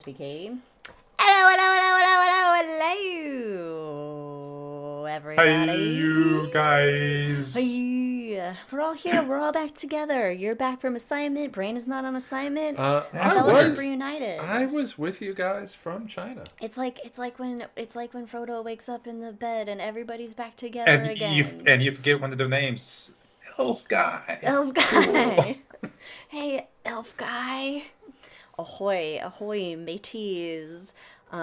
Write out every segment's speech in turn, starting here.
Speaking. Hello, everybody. Hey, you guys. Hey, we're all here. We're all back together. You're back from assignment. Brandon's not on assignment. Fellowship reunited. I was with you guys from China. It's like when Frodo wakes up in the bed and everybody's back together again. You forget one of their names, Elf Guy. Elf Guy. Cool. Hey, Elf Guy. Ahoy, ahoy, mateys. We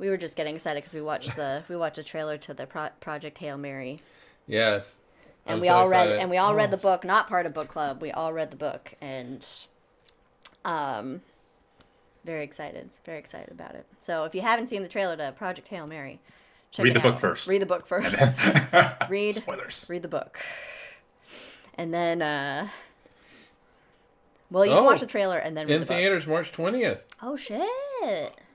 were just getting excited because we watched the trailer to the Project Hail Mary. Yes. And we all read the book, not part of book club. We all read the book and very excited about it. So if you haven't seen the trailer to Project Hail Mary, read the book first. Read the book first. Spoilers. Read the book. And then well, you can watch the trailer and then read the book. In theaters March 20th. Oh shit.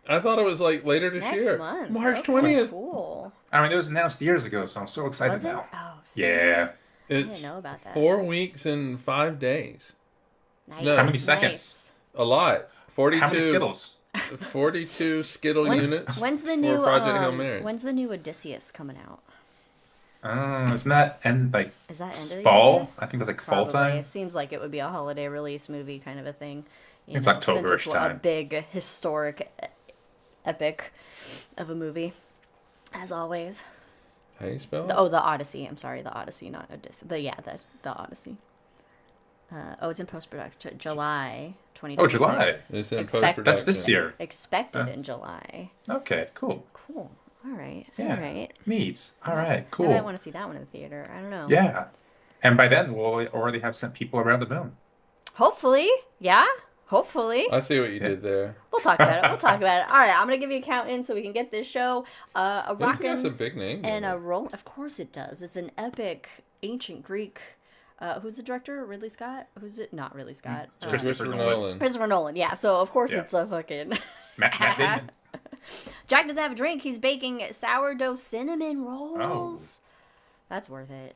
I thought it was like later this year. Next month. March 20th. Cool. I mean, it was announced years ago, so I'm so excited Was it? now. Oh, yeah. I didn't know about that. 4 weeks and 5 days. Nice. No. How many seconds? A lot. 42. How many Skittles? 42 Skittle units. When's the new Project Hail Mary. When's the new Odysseus coming out? Isn't that end Is that end of the fall? year? I think that's like Probably. fall time. It seems like it would be a holiday release movie kind of a thing. It's October-ish since it's time. a big historic epic of a movie, as always. How you spell it? The Odyssey. I'm sorry, the Odyssey, not Odysseus. The Odyssey. It's in post-production. July 2026. Oh, July. It's in Expect- That's this year. Expected in July. Okay, cool. Cool. All right. Yeah. All right. Neat. All right, I cool. might want to see that one in the theater. I don't know. Yeah. And by then, we'll already have sent people around the moon. Hopefully. Yeah. Hopefully. I see what you did there. We'll talk about it. All right. I'm going to give you a count in so we can get this show a This rockin' has a big name. and a roll. Of course it does. It's an epic ancient Greek. Who's the director? Ridley Scott? Who's it? Not Ridley Scott. Christopher Nolan. Christopher Nolan. Yeah. So of course Yeah. it's a fucking. Matt Damon. Jack doesn't have a drink. He's baking sourdough cinnamon rolls. That's worth it.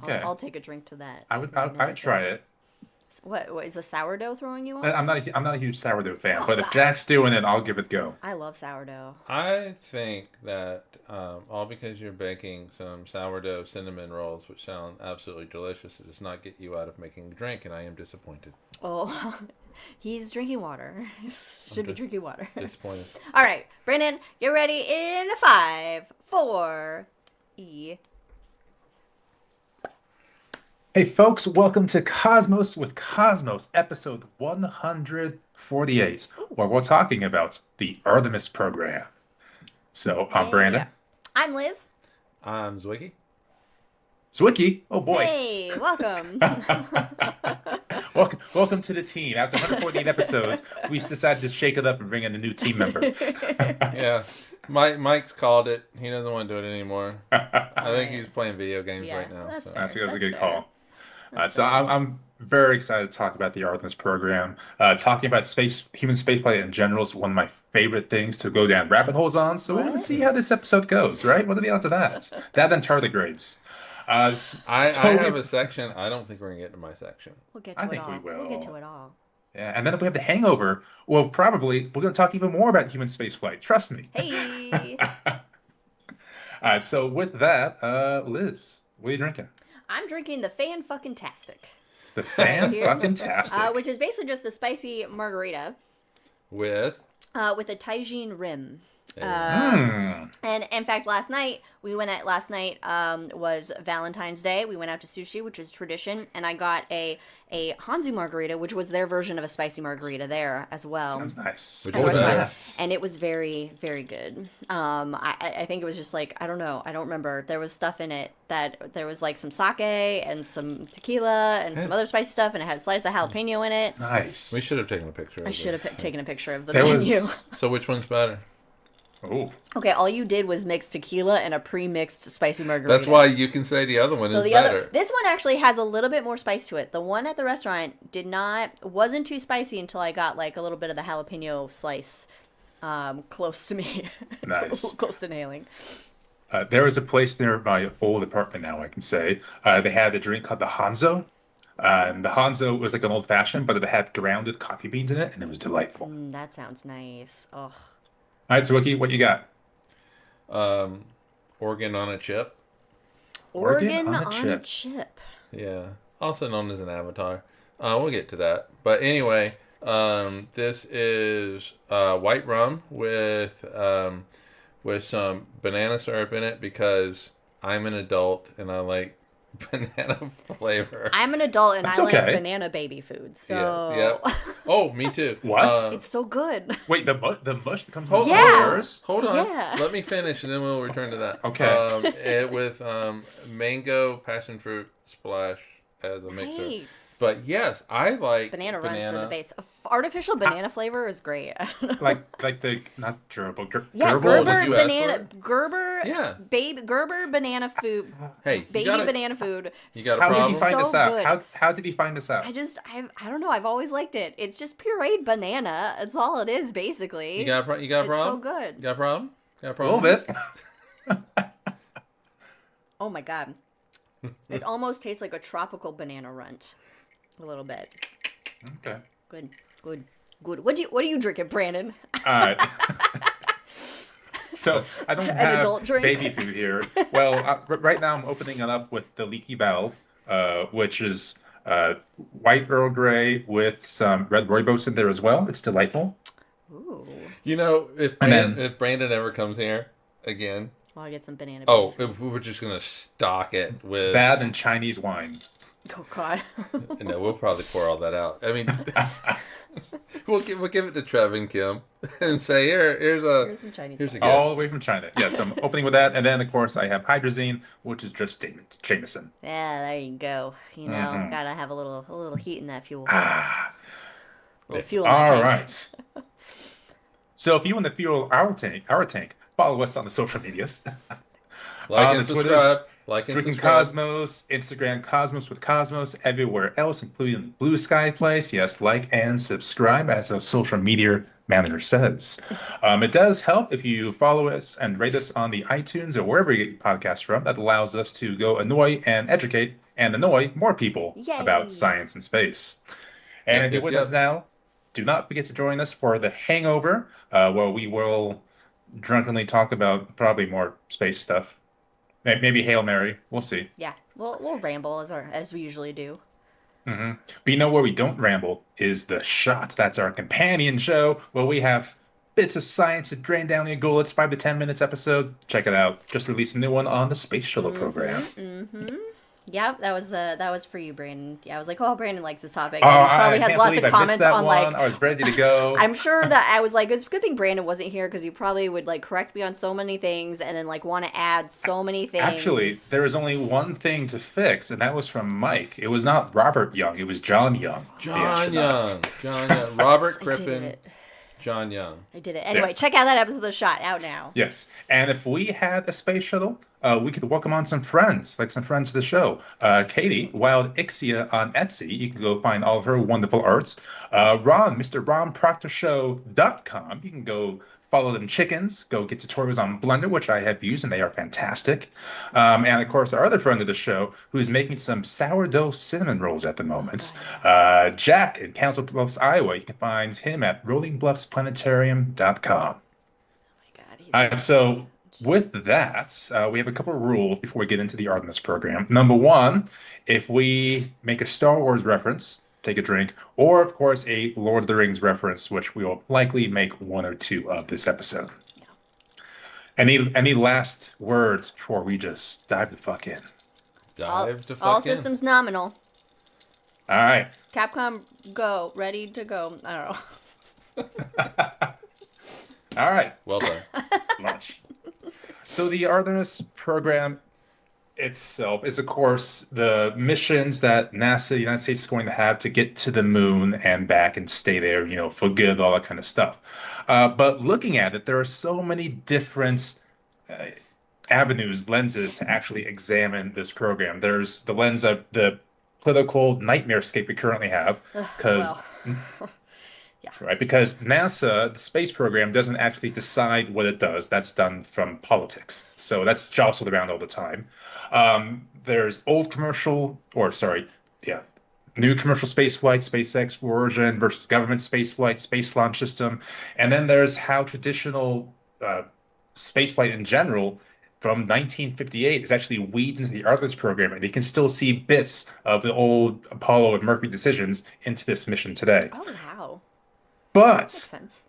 Okay. I'll take a drink to that. I'd try it. What is the sourdough throwing you off? I'm not a huge sourdough fan, but if God. Jack's doing it, I'll give it a go. I love sourdough. I think that all because you're baking some sourdough cinnamon rolls, which sound absolutely delicious, it does not get you out of making a drink, and I am disappointed. Oh, he's drinking water. Should be drinking water. Disappointed. All right, Brandon, get ready in 5, 4, Hey folks, welcome to Cosmos with Cosmos, episode 148, where we're talking about the Artemis Program. So, I'm Brandon. I'm Liz. I'm Zwicky. Zwicky, oh boy. Hey, welcome. Welcome to the team. After 148 episodes, we decided to shake it up and bring in a new team member. Yeah. Mike's called it. He doesn't want to do it anymore. I think he's playing video games right now. That's so. fair. That was a good fair. call. So I'm very excited to talk about the Artemis Program. Talking about human spaceflight in general is one of my favorite things to go down rabbit holes on. So we're going to see how this episode goes, right? What are the odds of that? That and tardigrades. I have a section. I don't think we're going to get to my section. We'll get to I it think all. we will. We'll get to it all. Yeah, and then if we have the hangover, well, probably we're going to talk even more about human spaceflight. Trust me. Hey. All right, so with that, Liz, what are you drinking? I'm drinking the Fan-fucking-tastic. The Fan-fucking-tastic. Which is basically just a spicy margarita With? with a Taijin rim. Mm. And in fact, last night was Valentine's Day. We went out to sushi, which is tradition, and I got a Hanzu margarita, which was their version of a spicy margarita there as well. Sounds nice. Which What was one? that? And it was very, very good. I think it was just like, I don't know, I don't remember. There was stuff in it that there was like some sake and some tequila and some other spicy stuff, and it had a slice of jalapeno in it. Nice. We should have taken a picture of I it. should have taken a picture of the There menu. was. So which one's better? Oh. Okay, all you did was mix tequila and a pre-mixed spicy margarita. That's why you can say the other one is better. This one actually has a little bit more spice to it. The one at the restaurant wasn't too spicy until I got like a little bit of the jalapeno slice close to me. Nice. Close to nailing. There was a place near my old apartment now, I can say. They had a drink called the Hanzo. And the Hanzo was like an old fashioned, but it had grounded coffee beans in it, and it was delightful. That sounds nice. Oh, All right, so Wiki, what you got? Um, organ on a chip. Organ organ on a on a chip. chip. Yeah, also known as an avatar. We'll get to that. But anyway, this is white rum with some banana syrup in it because I'm an adult and I like banana flavor. I'm an adult and That's I like okay. banana baby food, Yeah. so Oh, me too. What? it's so good. Wait, the mush that comes Hold, from the Yeah. flowers? hold on. Yeah. Let me finish and then we'll return to that. Okay. With mango passion fruit splash as a mixer. Nice. But yes, I like Banana runs for the base. Artificial banana flavor is great. Like the not gerbil, Yeah, gerbil. Would Gerber you ask banana, for it? Gerber, Yeah. baby, Gerber banana food, Hey, baby banana food. you got a How did problem? you find So this out? good. How did he find this out? I don't know. I've always liked it. It's just pureed banana. That's all it is, basically. You got a It's so problem? good. You got a problem? Got a A problem? little bit. Oh my god. It almost tastes like a tropical banana runt. A little bit. Okay. Good. Good. Good. What are you drinking, Brandon? All right. So I don't An have adult drink? baby food here. Well, right now I'm opening it up with the Leaky Valve, which is white Earl Grey with some red rooibos in there as well. It's delightful. Ooh. You know, if And Brandon, then- if Brandon ever comes here again, Well, I get some banana. oh, beef. if we were just gonna stock it with. That and Chinese wine. Oh god. No, we'll probably pour all that out. I mean, we'll give it to Trev and Kim and say here's Here's some Chinese. here's a wine. gift. All the way from China. Yes, I'm opening with that. And then, of course, I have hydrazine, which is just Jameson. Yeah, there you go. You know, Mm-hmm. gotta have a little heat in that fuel. Ah. little fuel in that All tank. right. So if you want to fuel our tank, follow us on the social medias. Like on and the Twitters, subscribe. Like and Freaking subscribe. Cosmos, Instagram Cosmos with Cosmos, everywhere else, including the Blue Sky place. Yes, like and subscribe, as our social media manager says. It does help if you follow us and rate us on the iTunes or wherever you get your podcasts from. That allows us to go annoy and educate and annoy more people Yay. about science and space. And if you're with us now, do not forget to join us for the Hangover, where we will drunkenly talk about probably more space stuff. Maybe Hail Mary. We'll see. Yeah, we'll ramble as we usually do. But you know where we don't ramble is the Shot. That's our companion show where we have bits of science to drain down your gullets, 5 to 10 minutes episode. Check it out. Just released a new one on the Space Shuttle program. Yeah, that was for you, Brandon. Yeah, I was like, oh, Brandon likes this topic. Oh, And he I probably can't has lots believe of I missed comments that on one. like. I was ready to go. I'm sure that I was like, it's a good thing Brandon wasn't here because he probably would like correct me on so many things and then like want to add so many things. Actually, there was only one thing to fix, and that was from Mike. It was not Robert Young. It was John Young. the John astronaut. Young. Robert I did Crippen. it. John Young. I did it. Anyway, check out that episode of The Shot out now. Yes, and if we had a space shuttle, we could welcome on some friends, like some friends to the show. Katie, Wildixia on Etsy. You can go find all of her wonderful arts. Ron, Mr. RonProctorShow.com. You can go follow them chickens. Go get tutorials on Blender, which I have used, and they are fantastic. And of course, our other friend of the show, who is making some sourdough cinnamon rolls at the moment, Jack in Council Bluffs, Iowa. You can find him at rollingbluffsplanetarium.com. God, he's All right, so with that, we have a couple of rules before we get into the Artemis program. Number one, if we make a Star Wars reference, take a drink, or of course a Lord of the Rings reference, which we will likely make one or two of this episode. Any last words before we just dive the fuck in? Dive to all fuck in. systems nominal. All right. Capcom, go. Ready to go. I don't know. All right. Well done. Much. So the Artemis program itself is, of course, the missions that NASA, the United States, is going to have to get to the moon and back and stay there, for good, all that kind of stuff. But looking at it, there are so many different avenues, lenses to actually examine this program. There's the lens of the political nightmarescape we currently have, because right? Because NASA, the space program, doesn't actually decide what it does. That's done from politics. So that's jostled around all the time. There's old commercial, or sorry, yeah, new commercial space flight, SpaceX Origin versus government space flight, space launch system. And then there's how traditional space flight in general from 1958 is actually weaved into the Artemis program, and you can still see bits of the old Apollo and Mercury decisions into this mission today. Oh, wow. But Makes sense.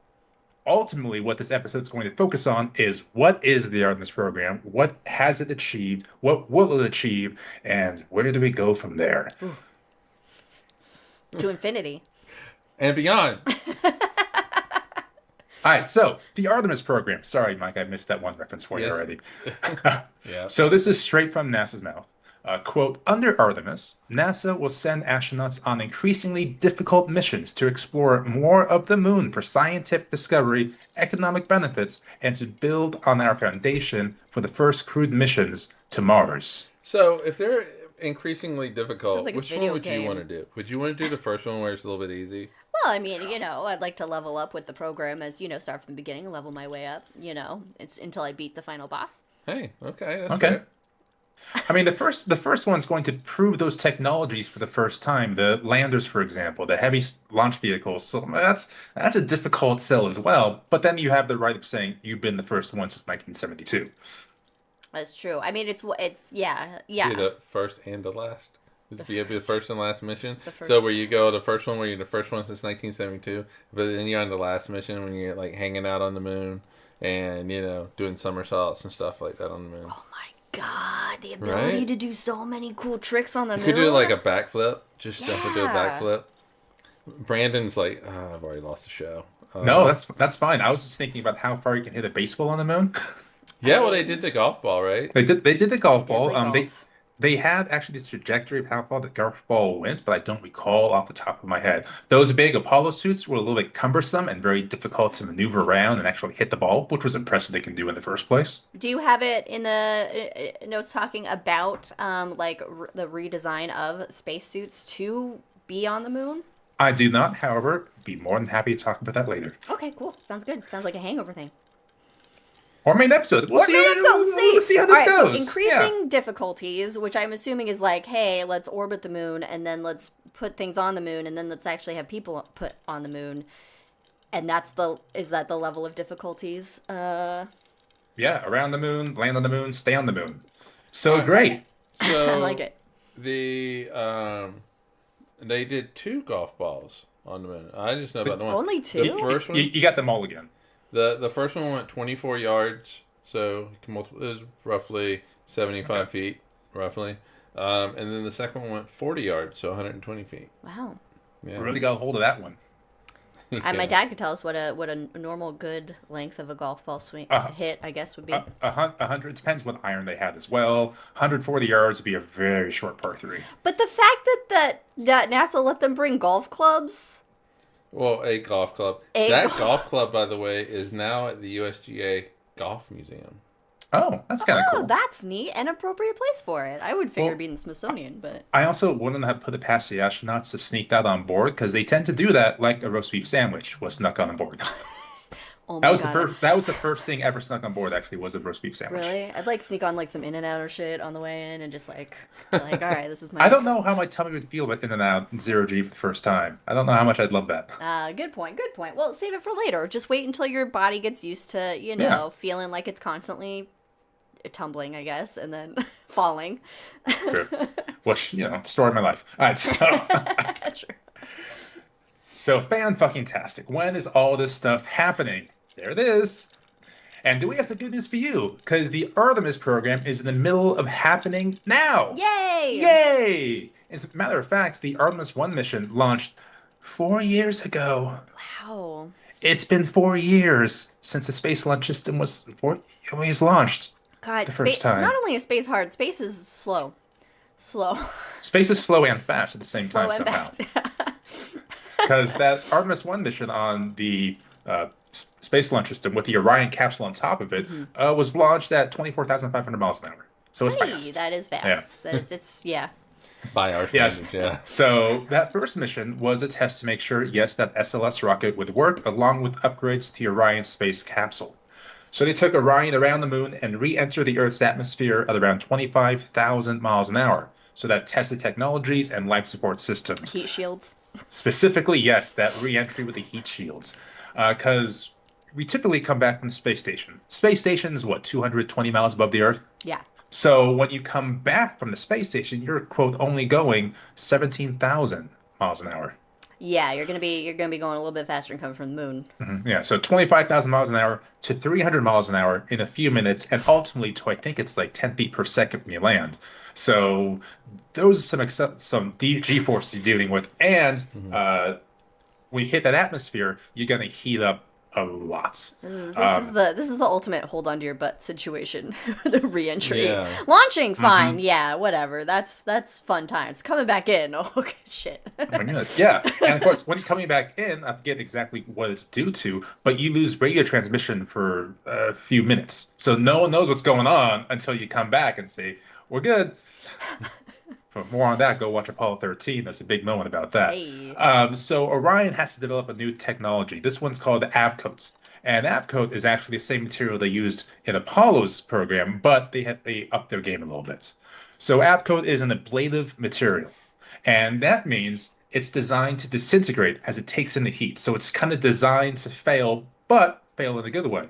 ultimately, what this episode is going to focus on is what is the Artemis program, what has it achieved, what will it achieve, and where do we go from there? To infinity. And beyond. All right, so the Artemis program. Sorry, Mike, I missed that one reference for you Yes. already. Yeah. So this is straight from NASA's mouth. Quote, under Artemis, NASA will send astronauts on increasingly difficult missions to explore more of the moon for scientific discovery, economic benefits, and to build on our foundation for the first crewed missions to Mars. So if they're increasingly difficult, Sounds like a which one video would you game. want to do? Would you want to do the first one where it's a little bit easy? Well, I mean, I'd like to level up with the program as, start from the beginning and level my way up, it's until I beat the final boss. Hey, okay, that's Okay. fair. I mean, the first one's going to prove those technologies for the first time. The landers, for example, the heavy launch vehicles. So that's a difficult sell as well. But then you have the right of saying you've been the first one since 1972. That's true. I mean, yeah. Be the first and the last. This be the first and last mission. The first. So where you go, the first one where you're the first one since 1972, but then you're on the last mission when you're like hanging out on the moon and doing somersaults and stuff like that on the moon. Oh my god, the ability Right? to do so many cool tricks on the You moon. could do like a backflip, just jump into a Yeah. backflip. Brandon's like, oh, I've already lost the show. No, that's fine. I was just thinking about how far you can hit a baseball on the moon. Yeah, well, they did the golf ball, right? They did the golf ball. play golf. They had actually this trajectory of how far the golf ball went, but I don't recall off the top of my head. Those big Apollo suits were a little bit cumbersome and very difficult to maneuver around and actually hit the ball, which was impressive they can do in the first place. Do you have it in the notes talking about the redesign of spacesuits to be on the moon? I do not, however, be more than happy to talk about that later. Okay, cool. Sounds good. Sounds like a hangover thing. Or main episode. We'll see how this All right, so goes. increasing difficulties, which I'm assuming is like, hey, let's orbit the moon, and then let's put things on the moon, and then let's actually have people put on the moon. And is that the level of difficulties? Yeah, around the moon, land on the moon, stay on the moon. So great. So I like it. They did 2 golf balls on the moon. I just know about the one. Only 2? The first one, You got them all again. the first one went 24 yards, so you can multiple, it was roughly 75 feet, roughly. And then the second one went 40 yards, so 120 feet. Wow. Yeah. Really got a hold of that one. And my dad could tell us what a normal good length of a golf ball swing hit, I guess, would be. 100 depends what iron they had as well. 140 yards would be a very short par 3. But the fact that NASA let them bring golf clubs. Well, a golf club. A That golf- golf club, by the way, is now at the USGA Golf Museum. Oh, that's kind of Oh, cool. that's neat. An appropriate place for it. I would figure Well- it'd be in the Smithsonian, but I also wouldn't have put it past the astronauts to sneak that on board because they tend to do that, like a roast beef sandwich was snuck on board. oh my god. That was the first thing ever snuck on board. Actually, was a roast beef sandwich. Really? I'd like sneak on like some In-N-Out or shit on the way in and just like all right, this is my I don't know how my tummy would feel about In-N-Out zero G for the first time. I don't know how much I'd love that. Good point. Well, save it for later. Just wait until your body gets used to, Yeah. feeling like it's constantly tumbling, I guess, and then falling. True. Which, story of my life. All right, so Sure. so fan-fucking-tastic. When is all this stuff happening? There it is. And do we have to do this for you? Because the Artemis program is in the middle of happening now. Yay! Yay! As a matter of fact, the Artemis 1 mission launched 4 years ago. Wow. It's been 4 years since the space launch system was launched. God, The first time. not only is space hard, space is slow. Slow. Space is slow and fast at the same Slow time and somehow. fast. Because that Artemis 1 mission on the space launch system with the Orion capsule on top of it was launched at 24,500 miles an hour. So it's Hey, fast. that is fast. It's yeah. By our Yes. standards, yeah. So that first mission was a test to make sure, yes, that SLS rocket would work along with upgrades to the Orion space capsule. So they took Orion around the moon and re-entered the Earth's atmosphere at around 25,000 miles an hour. So that tested technologies and life support systems. Heat shields. Specifically, yes, that re-entry with the heat shields. Because we typically come back from the space station. Space station is what, 220 miles above the Earth? Yeah. So when you come back from the space station, you're, quote, only going 17,000 miles an hour. Yeah, you're gonna be going a little bit faster and coming from the moon. Yeah, so 25,000 miles an hour to 300 miles an hour in a few minutes, and ultimately to, I think it's like 10 feet per second when you land. So those are some G-forces you're dealing with, and when you hit that atmosphere, you're going to heat up a lot. This is the ultimate hold on to your butt situation. The re-entry, Yeah. launching, fine, yeah, whatever. That's fun times. Coming back in, oh okay, shit. Oh my goodness, yeah. And of course, when you're coming back in, I forget exactly what it's due to, but you lose radio transmission for a few minutes. So no one knows what's going on until you come back and say, we're good. For more on that, go watch Apollo 13. There's a big moment about that. Hey. So Orion has to develop a new technology. This one's called the Avcoat. And Avcoat is actually the same material they used in Apollo's program, but they upped their game a little bit. So Avcoat is an ablative material. And that means it's designed to disintegrate as it takes in the heat. So it's kind of designed to fail, but fail in a good way.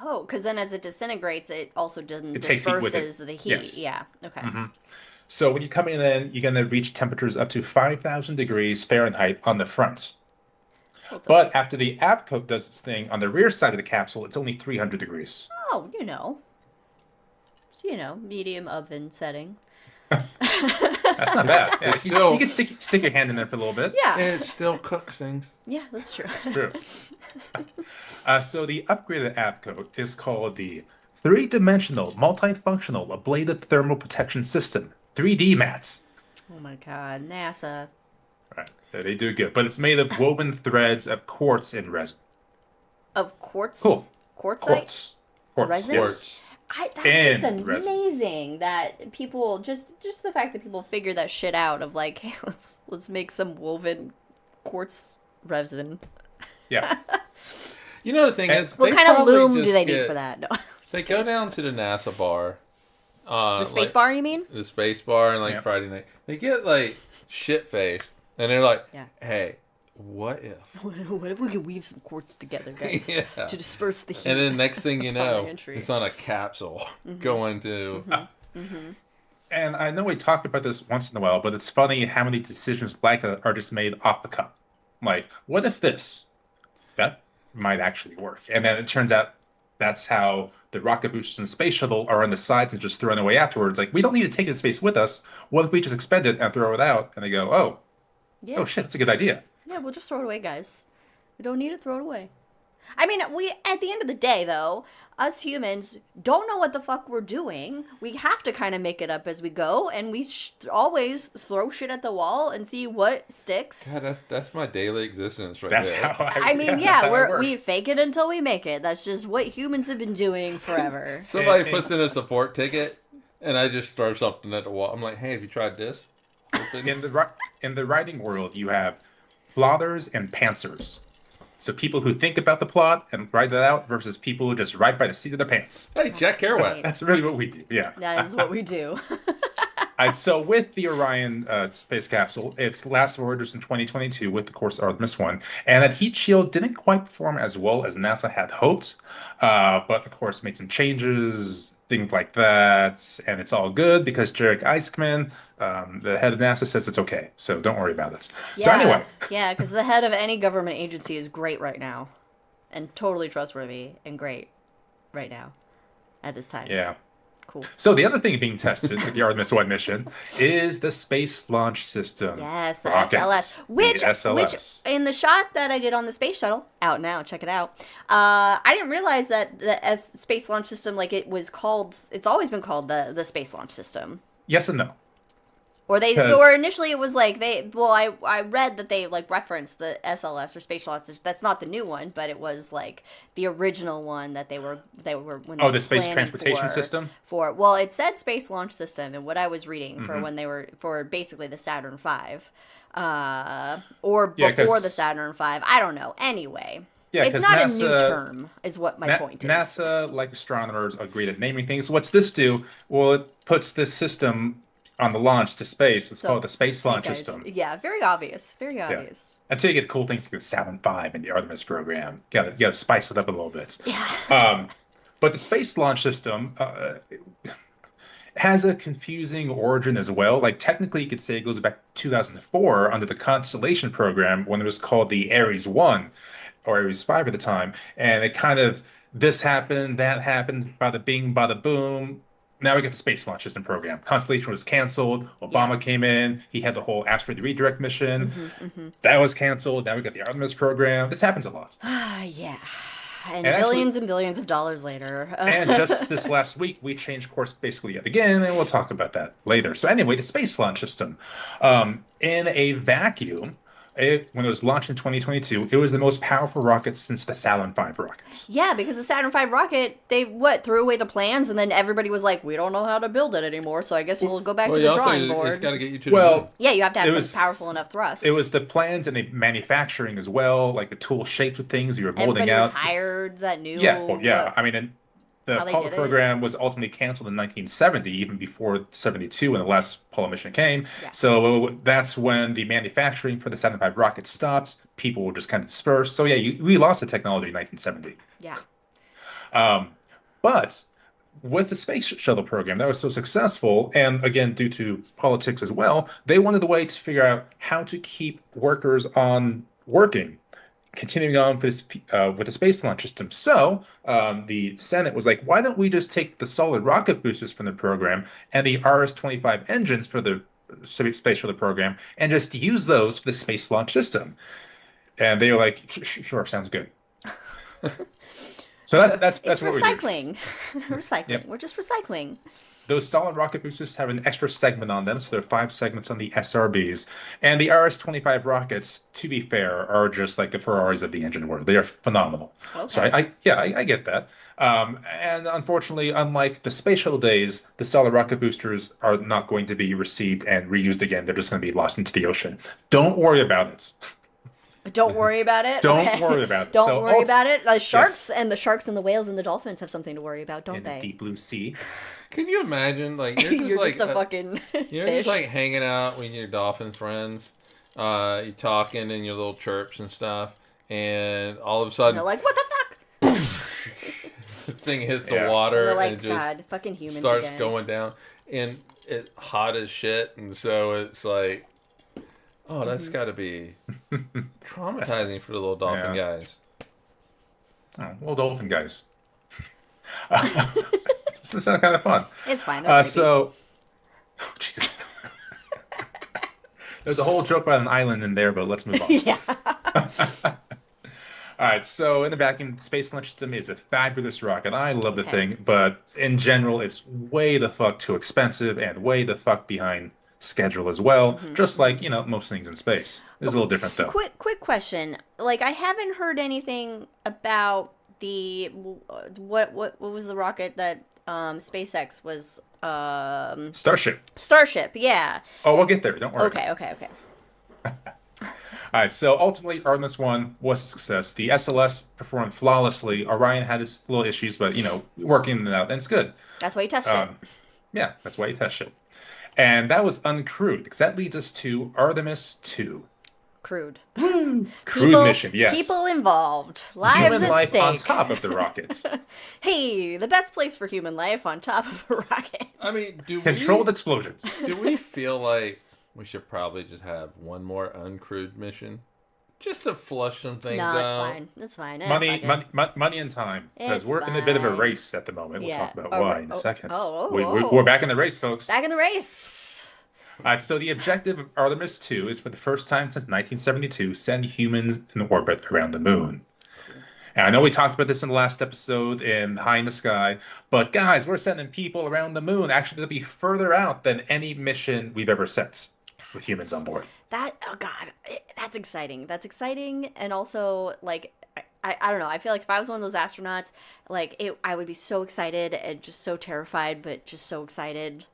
Oh, because then as it disintegrates, it also takes heat with it. disperses the heat. Yes. Yeah. Okay. So when you come in, you're going to reach temperatures up to 5,000 degrees Fahrenheit on the front. But after the Avcoat does its thing on the rear side of the capsule, it's only 300 degrees. Oh, medium oven setting. That's not bad. Yeah, you can stick your hand in there for a little bit. Yeah. And it still cooks things. Yeah, that's true. True. So the upgraded Avcoat is called the Three-Dimensional Multifunctional Ablative Thermal Protection System, 3D mats. Oh my god, NASA. Right. They do good. But it's made of woven threads of quartz and resin. Of quartz? Cool. Quartzite? Quartz. Resin? Yes. That's And just amazing that people just the fact that people figure that shit out of like, hey, let's make some woven quartz resin. Yeah. You know the thing is, What they kind of probably loom do just they need get- for that? No. They go down to the NASA bar. The space like, bar, you mean? The space bar and like Yeah. Friday night. They get like shit faced. And they're like, Yeah. hey, what if? What if we could weave some quartz together, guys, Yeah. to disperse the heat? And then next thing you know, entry. it's on a capsule going to... And I know we talk about this once in a while, but it's funny how many decisions like that are just made off the cuff. Like, what if this? That might actually work. And then it turns out that's how the rocket boosters and the space shuttle are on the sides and just thrown away afterwards. Like, we don't need to take it to space with us. What if we just expend it and throw it out? And they go, oh shit, that's a good idea. Yeah, we'll just throw it away, guys. We don't need it, throw it away. I mean, we at the end of the day, though, us humans don't know what the fuck we're doing. We have to kind of make it up as we go, and we always throw shit at the wall and see what sticks. God, that's my daily existence right That's there. how I mean, that's yeah, how it works. we fake it until we make it. That's just what humans have been doing forever. Somebody puts in a support ticket, and I just throw something at the wall. I'm like, hey, have you tried this? In the writing world, you have plotters and pantsers. So people who think about the plot and write it out versus people who just write by the seat of their pants. Hey, Jack Kerouac. That's really what we do. Yeah. That is what we do. So with the Orion space capsule, its last voyage in 2022 with, of course, Artemis 1. And that heat shield didn't quite perform as well as NASA had hoped. But, of course, made some changes, things like that. And it's all good because Jarek Isaacman, the head of NASA, says it's okay. So don't worry about it. So anyway. Yeah, because the head of any government agency is great right now. And totally trustworthy and great right now at this time. Yeah. Cool. So the other thing being tested with the Artemis 1 mission is the Space Launch System. Yes, the rockets. SLS. Which in the shot that I did on the space shuttle, out now, check it out. I didn't realize that the Space Launch System, like it's always been called the Space Launch System. Yes and no. Or initially it was like I read that they like referenced the SLS or Space Launch System. That's not the new one, but it was like the original one that they were when the Space Transportation System? It said Space Launch System in what I was reading for when they were for basically the Saturn V. Or before the Saturn V. I don't know. Anyway. Yeah, it's not a new term, is what my point is. NASA, like astronomers, are great at naming things. What's this do? Well, it puts this system on the launch to space. It's So, called the Space hey, Launch guys. System. Yeah, very obvious. Very Yeah. obvious. Until you get cool things like the Saturn V and the Artemis program. You gotta spice it up a little bit. Yeah. But the Space Launch System has a confusing origin as well. Like technically, you could say it goes back to 2004 under the Constellation program when it was called the Ares 1 or Ares 5 at the time. And it kind of, this happened, that happened, bada bing, bada boom. Now we got the Space Launch System program. Constellation was canceled. Obama Yeah. came in. He had the whole asteroid redirect mission. That was canceled. Now we got the Artemis program. This happens a lot. Yeah. And And actually- billions and billions of dollars later. And just this last week, we changed course basically yet again, and we'll talk about that later. So anyway, the Space Launch System. In a vacuum, when it was launched in 2022, it was the most powerful rocket since the Saturn V rockets. Yeah, because the Saturn V rocket, they threw away the plans, and then everybody was like, "We don't know how to build it anymore, so I guess we'll go back to the drawing It's board." got to get you to the Well, moon. Yeah, you have to have It some was- powerful enough thrust. It was the plans and the manufacturing as well, like the tool shapes of things you were molding everybody out. retired that knew. Yeah, well, yeah. what- I mean, and the how they Apollo did it. program was ultimately canceled in 1970, even before 72 when the last Apollo mission came. Yeah. So that's when the manufacturing for the Saturn V rocket stopped. People were just kind of dispersed. So yeah, we lost the technology in 1970. Yeah. But with the space shuttle program that was so successful, and again, due to politics as well, they wanted a way to figure out how to keep workers on working, continuing on for this, with the space launch system. So the Senate was like, why don't we just take the solid rocket boosters from the program and the RS-25 engines for the space shuttle program and just use those for the space launch system? And they were like, sure, sounds good. So that's It's what we did. recycling. Recycling. Yep. We're just recycling. Those solid rocket boosters have an extra segment on them, so there are 5 segments on the SRBs. And the RS-25 rockets, to be fair, are just like the Ferraris of the engine world. They are phenomenal. So Okay. I get that. And unfortunately, unlike the space shuttle days, the solid rocket boosters are not going to be received and reused again. They're just going to be lost into the ocean. Don't worry about it. Don't worry about it. Don't Okay. worry about it. Don't So worry about it. The sharks yes. and the whales and the dolphins have something to worry about, don't In the they? deep blue sea. Can you imagine, like, you're just You're like just a fucking you're fish. just like hanging out with your dolphin friends, you talking and your little chirps and stuff, and all of a sudden You're like, what the fuck? the thing hits the Yeah. water They're and like, it just God, fucking humans starts again. going down, and it's hot as shit, and so it's like, oh, that's got to be traumatizing for the little dolphin Yeah. guys. Oh, well, dolphin guys. This sounds kind of fun. It's fine. They're creepy. Oh, Jesus. There's a whole joke about an island in there, but let's move on. Yeah. All right, so in the vacuum, the Space Launch System is a fabulous rocket. I love the Okay. thing, but in general, it's way the fuck too expensive and way the fuck behind schedule as well. Mm-hmm. Just like, most things in space. It's a little different, though. Quick question. Like, I haven't heard anything about the what was the rocket that SpaceX was Starship. Starship. Yeah. Oh, we'll get there. Don't worry. Okay. All right, so ultimately, Artemis 1 was a success. The SLS performed flawlessly. Orion had its little issues, but, working it out, and it's good. That's why you test it. Yeah, that's why you test it. And that was uncrewed, because that leads us to Artemis 2. Crude. Crude People- mission, yes. People involved. Lives Human at life stake. on top of the rockets. Hey, the best place for human life on top of a rocket. I mean, Controlled explosions. do we feel like we should probably just have one more uncrewed mission? Just to flush some things No, it's out. fine. It's fine. Eh, Money, fuck it. money and time. Because It's we're in a bit of a fine. race at the moment. We'll Yeah. talk about Oh, why in a oh, second. oh, We're back in the race, folks. Back in the race. All right, so the objective of Artemis 2 is for the first time since 1972, send humans in orbit around the moon. And I know we talked about this in the last episode in High in the Sky, but guys, we're sending people around the moon. Actually, they'll be further out than any mission we've ever sent with humans on board. That's exciting. That's exciting, and also like I don't know. I feel like if I was one of those astronauts, I would be so excited and just so terrified, but just so excited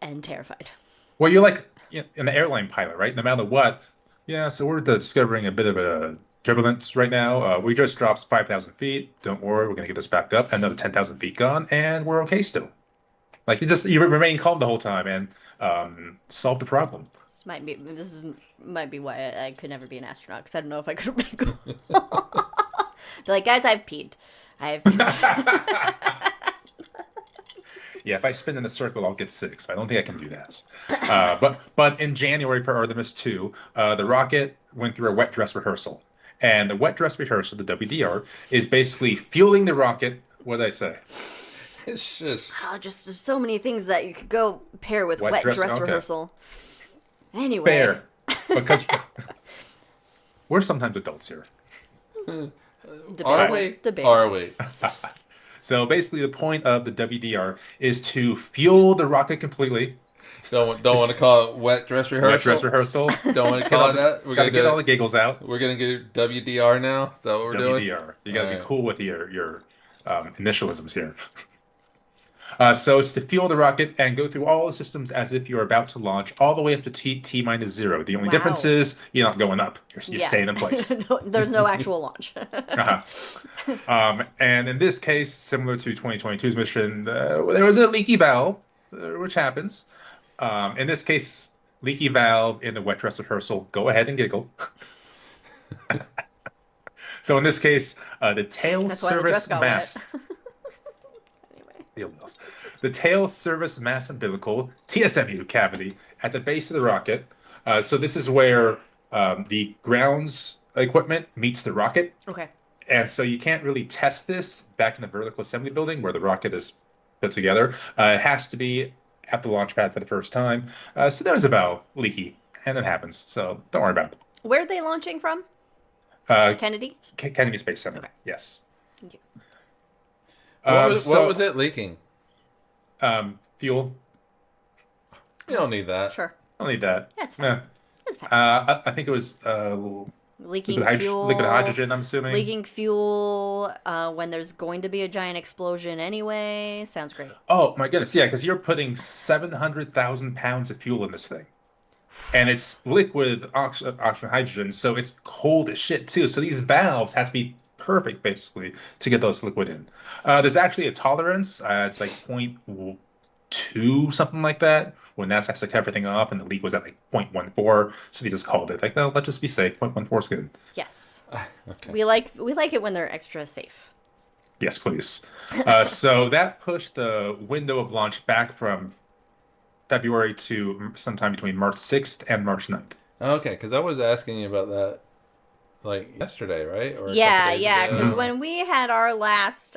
and terrified. Well, you're like an airline pilot, right? No matter what. Yeah, so we're discovering a bit of a turbulence right now. We just dropped 5,000 feet. Don't worry, we're going to get this backed up. Another 10,000 feet gone, and we're okay still. Like you remain calm the whole time and solve the problem. Might be why I could never be an astronaut, because I don't know if I could make. Be like, guys, I've peed. Yeah, if I spin in a circle, I'll get sick. So I don't think I can do that. But in January for Artemis 2, the rocket went through a wet dress rehearsal. And the wet dress rehearsal, the WDR, is basically fueling the rocket. What did I say? It's just Just there's so many things that you could go pair with wet dress okay. rehearsal. Anyway. Fair. Because we're sometimes adults here. are we? Are we? So basically, the point of the WDR is to fuel the rocket completely. Don't want to call it wet dress rehearsal. Wet dress rehearsal. Don't want to call it that. We're gonna get all the giggles out. We're gonna get WDR now. Is that what we're doing? WDR. You gotta be cool with your initialisms here. So it's to fuel the rocket and go through all the systems as if you're about to launch, all the way up to T-0. The only difference is you're not going up. You're staying in place. No, there's no actual launch. And in this case, similar to 2022's mission, there was a leaky valve, which happens. In this case, leaky valve in the wet dress rehearsal. Go ahead and giggle. So in this case, the tail service mast. The tail service mast umbilical TSMU cavity at the base of the rocket. So this is where the grounds equipment meets the rocket. Okay. And so you can't really test this back in the vertical assembly building where the rocket is put together. It has to be at the launch pad for the first time. So there's a valve leaky, and it happens. So don't worry about it. Where are they launching from? Kennedy? Kennedy Space Center. Okay. Yes. Thank you. What was it leaking? Fuel. You don't need that. Sure. I don't need that. That's fine. That's fine. I think it was Leaking fuel. liquid hydrogen, I'm assuming. Leaking fuel when there's going to be a giant explosion anyway. Sounds great. Oh my goodness, yeah, because you're putting 700,000 pounds of fuel in this thing. And it's liquid oxygen hydrogen, so it's cold as shit too. So these valves have to be perfect, basically, to get those liquid in. There's actually a tolerance. It's like 0.2, something like that, when NASA has to cut everything off, and the leak was at like 0.14. So they just called it like, no, let's just be safe. 0.14 is good. Yes. Okay. We like it when they're extra safe. Yes, please. So that pushed the window of launch back from February to sometime between March 6th and March 9th. Okay, because I was asking you about that like yesterday, right? Or Yeah, because when we had our last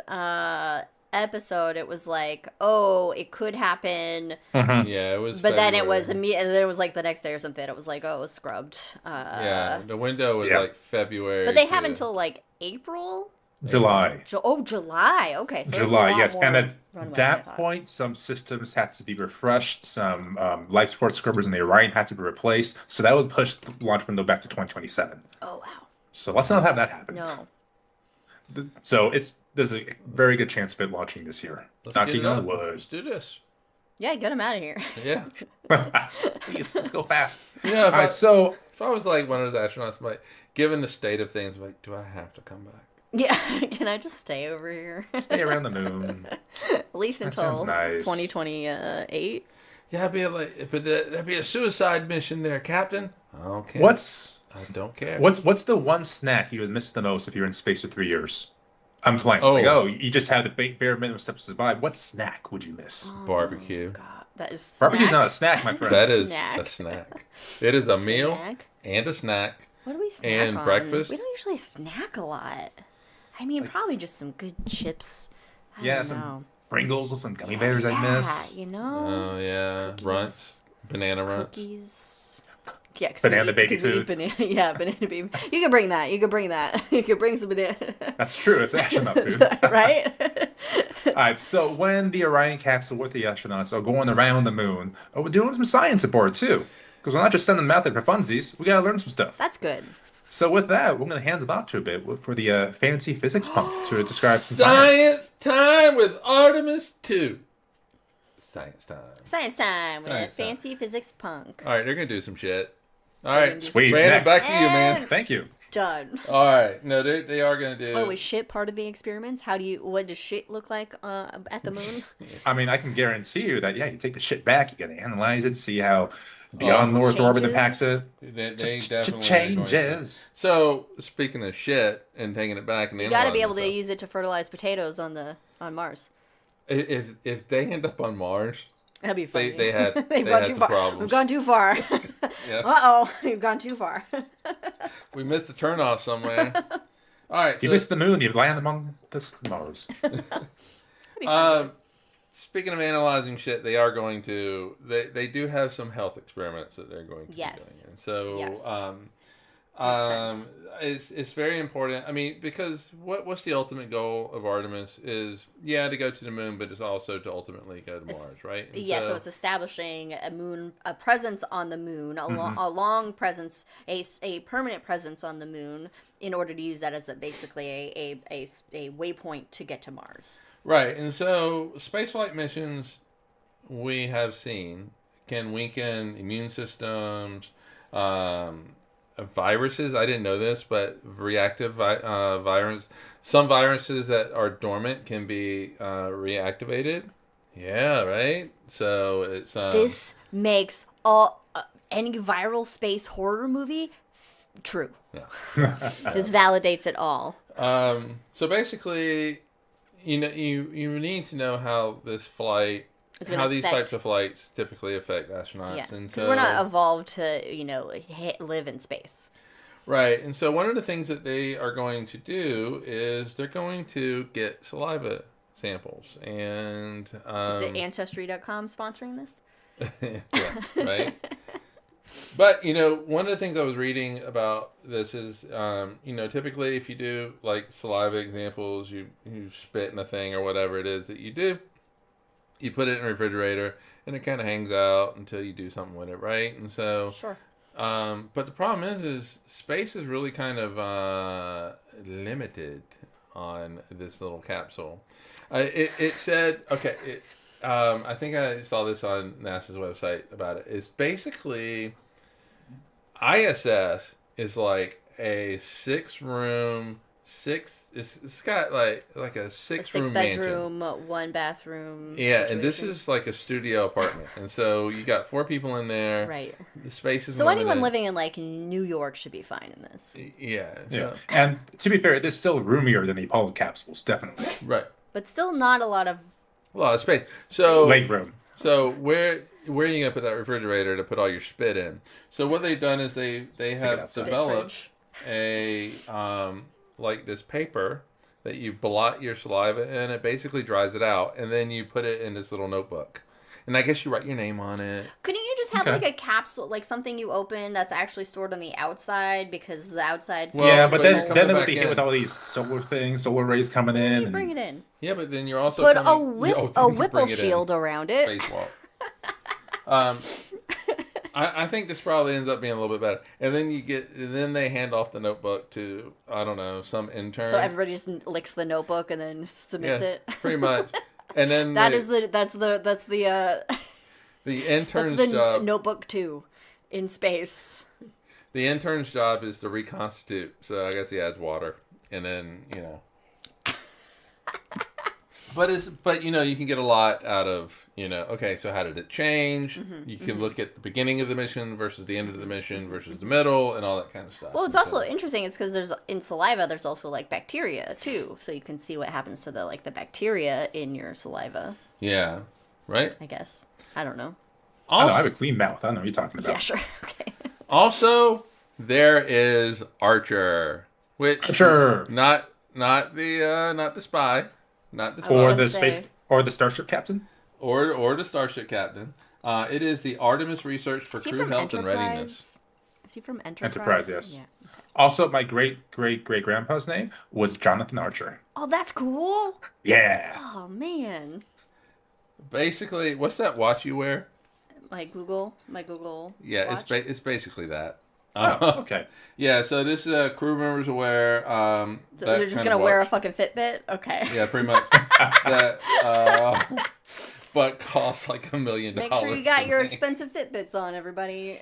episode, it was like, oh, it could happen. Yeah, it was. But then it February. was immediate. Then it was like the next day or something. It was like, oh, it was scrubbed. Yeah, the window was like February. But they have until like April. July. July. Okay. So July, yes. And at that point, some systems had to be refreshed. Some life support scrubbers in the Orion had to be replaced. So that would push the launch window back to 2027. Oh, wow. So let's not have that happen. No. So there's a very good chance of it launching this year. Knocking on wood. Let's do this. Yeah, get them out of here. Yeah. Please, let's go fast. Yeah. All right, so if I was like one of those astronauts, like given the state of things, like, do I have to come back? Yeah, can I just stay over here? stay around the moon. At least until nice. 2028. Yeah, that'd be a suicide mission there, Captain. I don't care. I don't care. What's the one snack you would miss the most if you're in space for 3 years? I'm playing. You just have the bare minimum steps to survive. What snack would you miss? Barbecue. God, that is Barbecue's not a snack, my friend. That is a snack. It is a meal and a snack. What do we snack and on? breakfast? We don't usually snack a lot. I mean, probably just some good chips. I don't know. Some Pringles with some gummy bears I miss. You know? Oh, yeah. Cookies, Runts. Banana runts. Cookies. Yeah, banana baby food. We eat banana, banana baby. You can bring that. You can bring some banana. That's true. It's astronaut food. Right? All right. So when the Orion capsule with the astronauts are going around the moon, we're doing some science aboard too. Because we're not just sending them out there for funsies. We got to learn some stuff. That's good. So with that, we're going to hand it off to a bit for the fancy physics punk to describe some science time with Artemis 2. Science time. Science time with fancy physics punk. All right, they're going to do some shit. All right, sweet. Brandon, back to you, man. Thank you. Done. All right. No, they are going to do. Oh, is shit part of the experiments? What does shit look like at the moon? I mean, I can guarantee you that, yeah, you take the shit back, you gotta analyze it, see how beyond North orbit impacts it. They definitely changes. So, speaking of shit and taking it back and You got to be able to use it to fertilize potatoes on Mars. If they end up on Mars, That'd be funny. they had too some far. problems. We've gone too far. Yeah. Uh-oh, we've gone too far. We missed a turnoff somewhere. All right. You missed the moon, you land among the stars. Speaking of analyzing shit, they are going to. They do have some health experiments that they're going to be doing. And so, sense. it's very important. I mean, because what's the ultimate goal of Artemis is to go to the moon, but it's also to ultimately go to Mars, right? And so it's establishing a presence on the moon, a long presence, a permanent presence on the moon, in order to use that as basically a waypoint to get to Mars. Right, and so spaceflight missions we have seen can weaken immune systems, viruses. I didn't know this, but reactive virus. Some viruses that are dormant can be reactivated. Yeah, right. So it's this makes any viral space horror movie true. Yeah. This validates it all. So basically, you need to know how this flight. How these types of flights typically affect astronauts. Yeah, because we're not evolved to live in space. Right, and so one of the things that they are going to do is they're going to get saliva samples. And is it Ancestry.com sponsoring this? Yeah, right. But, one of the things I was reading about this is, typically if you do, like, saliva examples, you spit in a thing or whatever it is that you do, you put it in a refrigerator, and it kind of hangs out until you do something with it, right? And so... Sure. But the problem is space is really kind of limited on this little capsule. It said, okay, I think I saw this on NASA's website about it. It's basically, ISS is like a it's got like a six-room bedroom, mansion. 1 bathroom. Yeah, situation. and this is like a studio apartment, and so you got 4 people in there. Right. The space is so limited. anyone living in like New York should be fine in this. Yeah. And to be fair, it is still roomier than the Apollo capsules, definitely. Right. But still not a lot of space. So leg room. So where are you gonna put that refrigerator to put all your spit in? So what they've done is they have developed a like this paper that you blot your saliva in. It basically dries it out, and then you put it in this little notebook. And I guess you write your name on it. Couldn't you just have like a capsule, like something you open that's actually stored on the outside, because the outside... Yeah, but then it would be hit with all these solar rays coming in. You bring it in. Yeah, but then you're also... Put a Whipple shield around it. Spacewalk. I think this probably ends up being a little bit better. And then they hand off the notebook to, I don't know, some intern. So everybody just licks the notebook and then submits it. Pretty much. And then that's the intern's that's the job. Notebook 2 in space. The intern's job is to reconstitute. So I guess he adds water, and then But you can get a lot out of okay, so how did it change? Mm-hmm, you can look at the beginning of the mission versus the end of the mission versus the middle and all that kind of stuff. Well, it's also interesting is because in saliva there's also like bacteria too, so you can see what happens to the bacteria in your saliva. Yeah, right. I guess I don't know. Also, I have a clean mouth. I don't know what you're talking about. Yeah, sure. Okay. Also, there is Archer, which not the spy. Not the spy. Or the space, or the starship captain, or the starship captain. It is the Artemis Research for Crew Health and Readiness. Is he from Enterprise? Enterprise, yes. Yeah. Okay. Also, my great grandpa's name was Jonathan Archer. Oh, that's cool. Yeah. Oh man. Basically, what's that watch you wear? My Google. Yeah, watch? it's basically that. Oh, okay. Yeah, so this crew members wear. So they're just gonna wear a fucking Fitbit? Okay. Yeah, pretty much. That, but costs like $1 million. Make sure you got your expensive Fitbits on, everybody.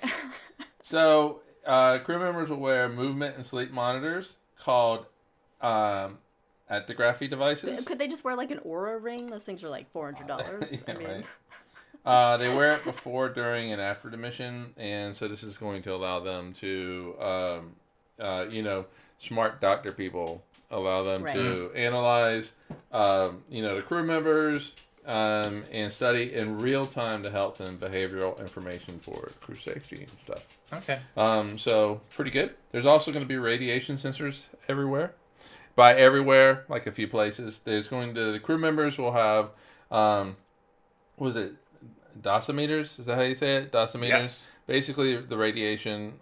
So crew members will wear movement and sleep monitors called actigraphy devices. Could they just wear like an Aura ring? Those things are like $400. Yeah, I mean, right. They wear it before, during, and after the mission, and so this is going to allow them to, smart doctor people allow them to analyze, the crew members, and study in real time the health and behavioral information for crew safety and stuff. Okay. So pretty good. There's also going to be radiation sensors everywhere. By everywhere, like a few places, the crew members will have, was it dosimeters? Is that how you say it? Dosimeters. Yes. Basically, the radiation.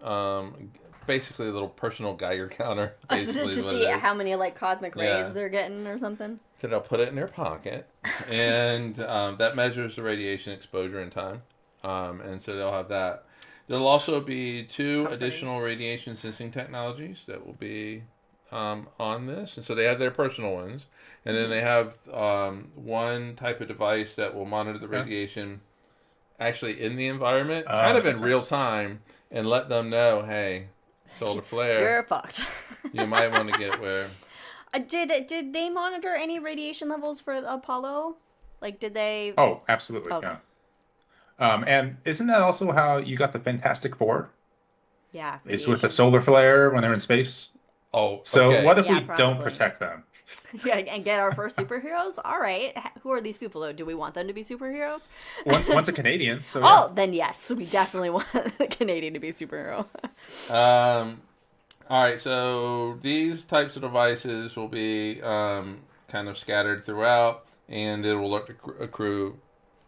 Basically, a little personal Geiger counter. to see how many like cosmic rays they're getting or something. So they'll put it in their pocket, and that measures the radiation exposure in time. And so they'll have that. There'll also be 2 additional radiation sensing technologies that will be on this, and so they have their personal ones, and then they have one type of device that will monitor the radiation actually in the environment, kind of in real time, and let them know, hey, solar flare, you're fucked. You might want to get where. Did they monitor any radiation levels for Apollo? Like, did they? Oh, absolutely. Okay. Yeah. And isn't that also how you got the Fantastic Four? Yeah. It's with a solar flare when they're in space. Oh, so okay. what if we probably don't protect them? Yeah, and get our first superheroes? All right. Who are these people, though? Do we want them to be superheroes? One's a Canadian, so Oh, then yes. We definitely want the Canadian to be a superhero. All right, so these types of devices will be kind of scattered throughout, and it will alert the crew.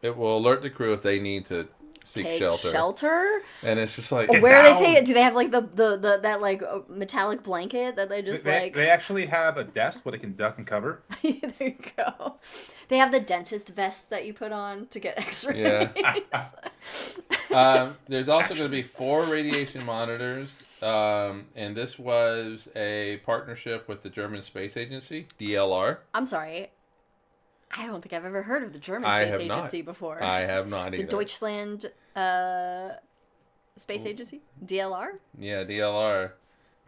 It will alert the crew if they need to seek shelter. And it's just like, where are they taking? Do they have like the that like metallic blanket that they just They actually have a desk where they can duck and cover. There you go. They have the dentist vests that you put on to get X-rays. Yeah. There's also going to be 4 radiation monitors, and this was a partnership with the German Space Agency, DLR. I'm sorry. I don't think I've ever heard of the German Space Agency before. I have not either. The Deutschland Space Agency? DLR? Yeah, DLR.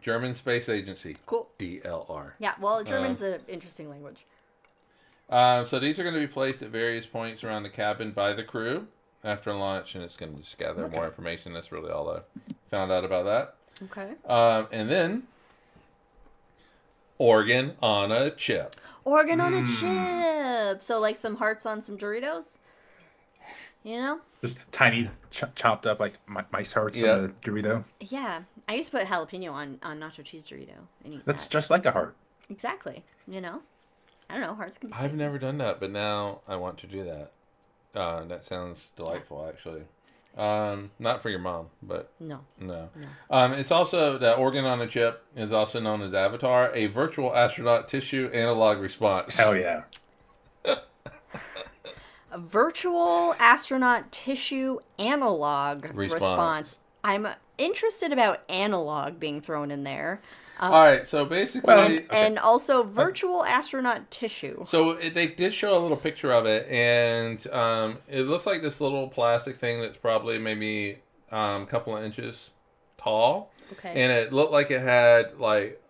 German Space Agency. Cool. DLR. Yeah, well, German's an interesting language. So these are going to be placed at various points around the cabin by the crew after launch, and it's going to just gather more information. That's really all I found out about that. Okay. And then, organ on a chip. Organ on a chip. So like some hearts on some Doritos? You know? Just tiny chopped up like mice hearts on a Dorito. Yeah. I used to put jalapeno on nacho cheese Dorito and eat That's just like a heart. Exactly. You know? I don't know. Hearts can be spicy. I've never done that, but now I want to do that. That sounds delightful, actually. Not for your mom, but no. It's also the organ on a chip is also known as Avatar, a virtual astronaut tissue analog response. Hell yeah! A virtual astronaut tissue analog response. I'm interested about analog being thrown in there. All right, so basically, and also virtual astronaut tissue. So they did show a little picture of it, and it looks like this little plastic thing that's probably maybe a couple of inches tall. Okay. And it looked like it had like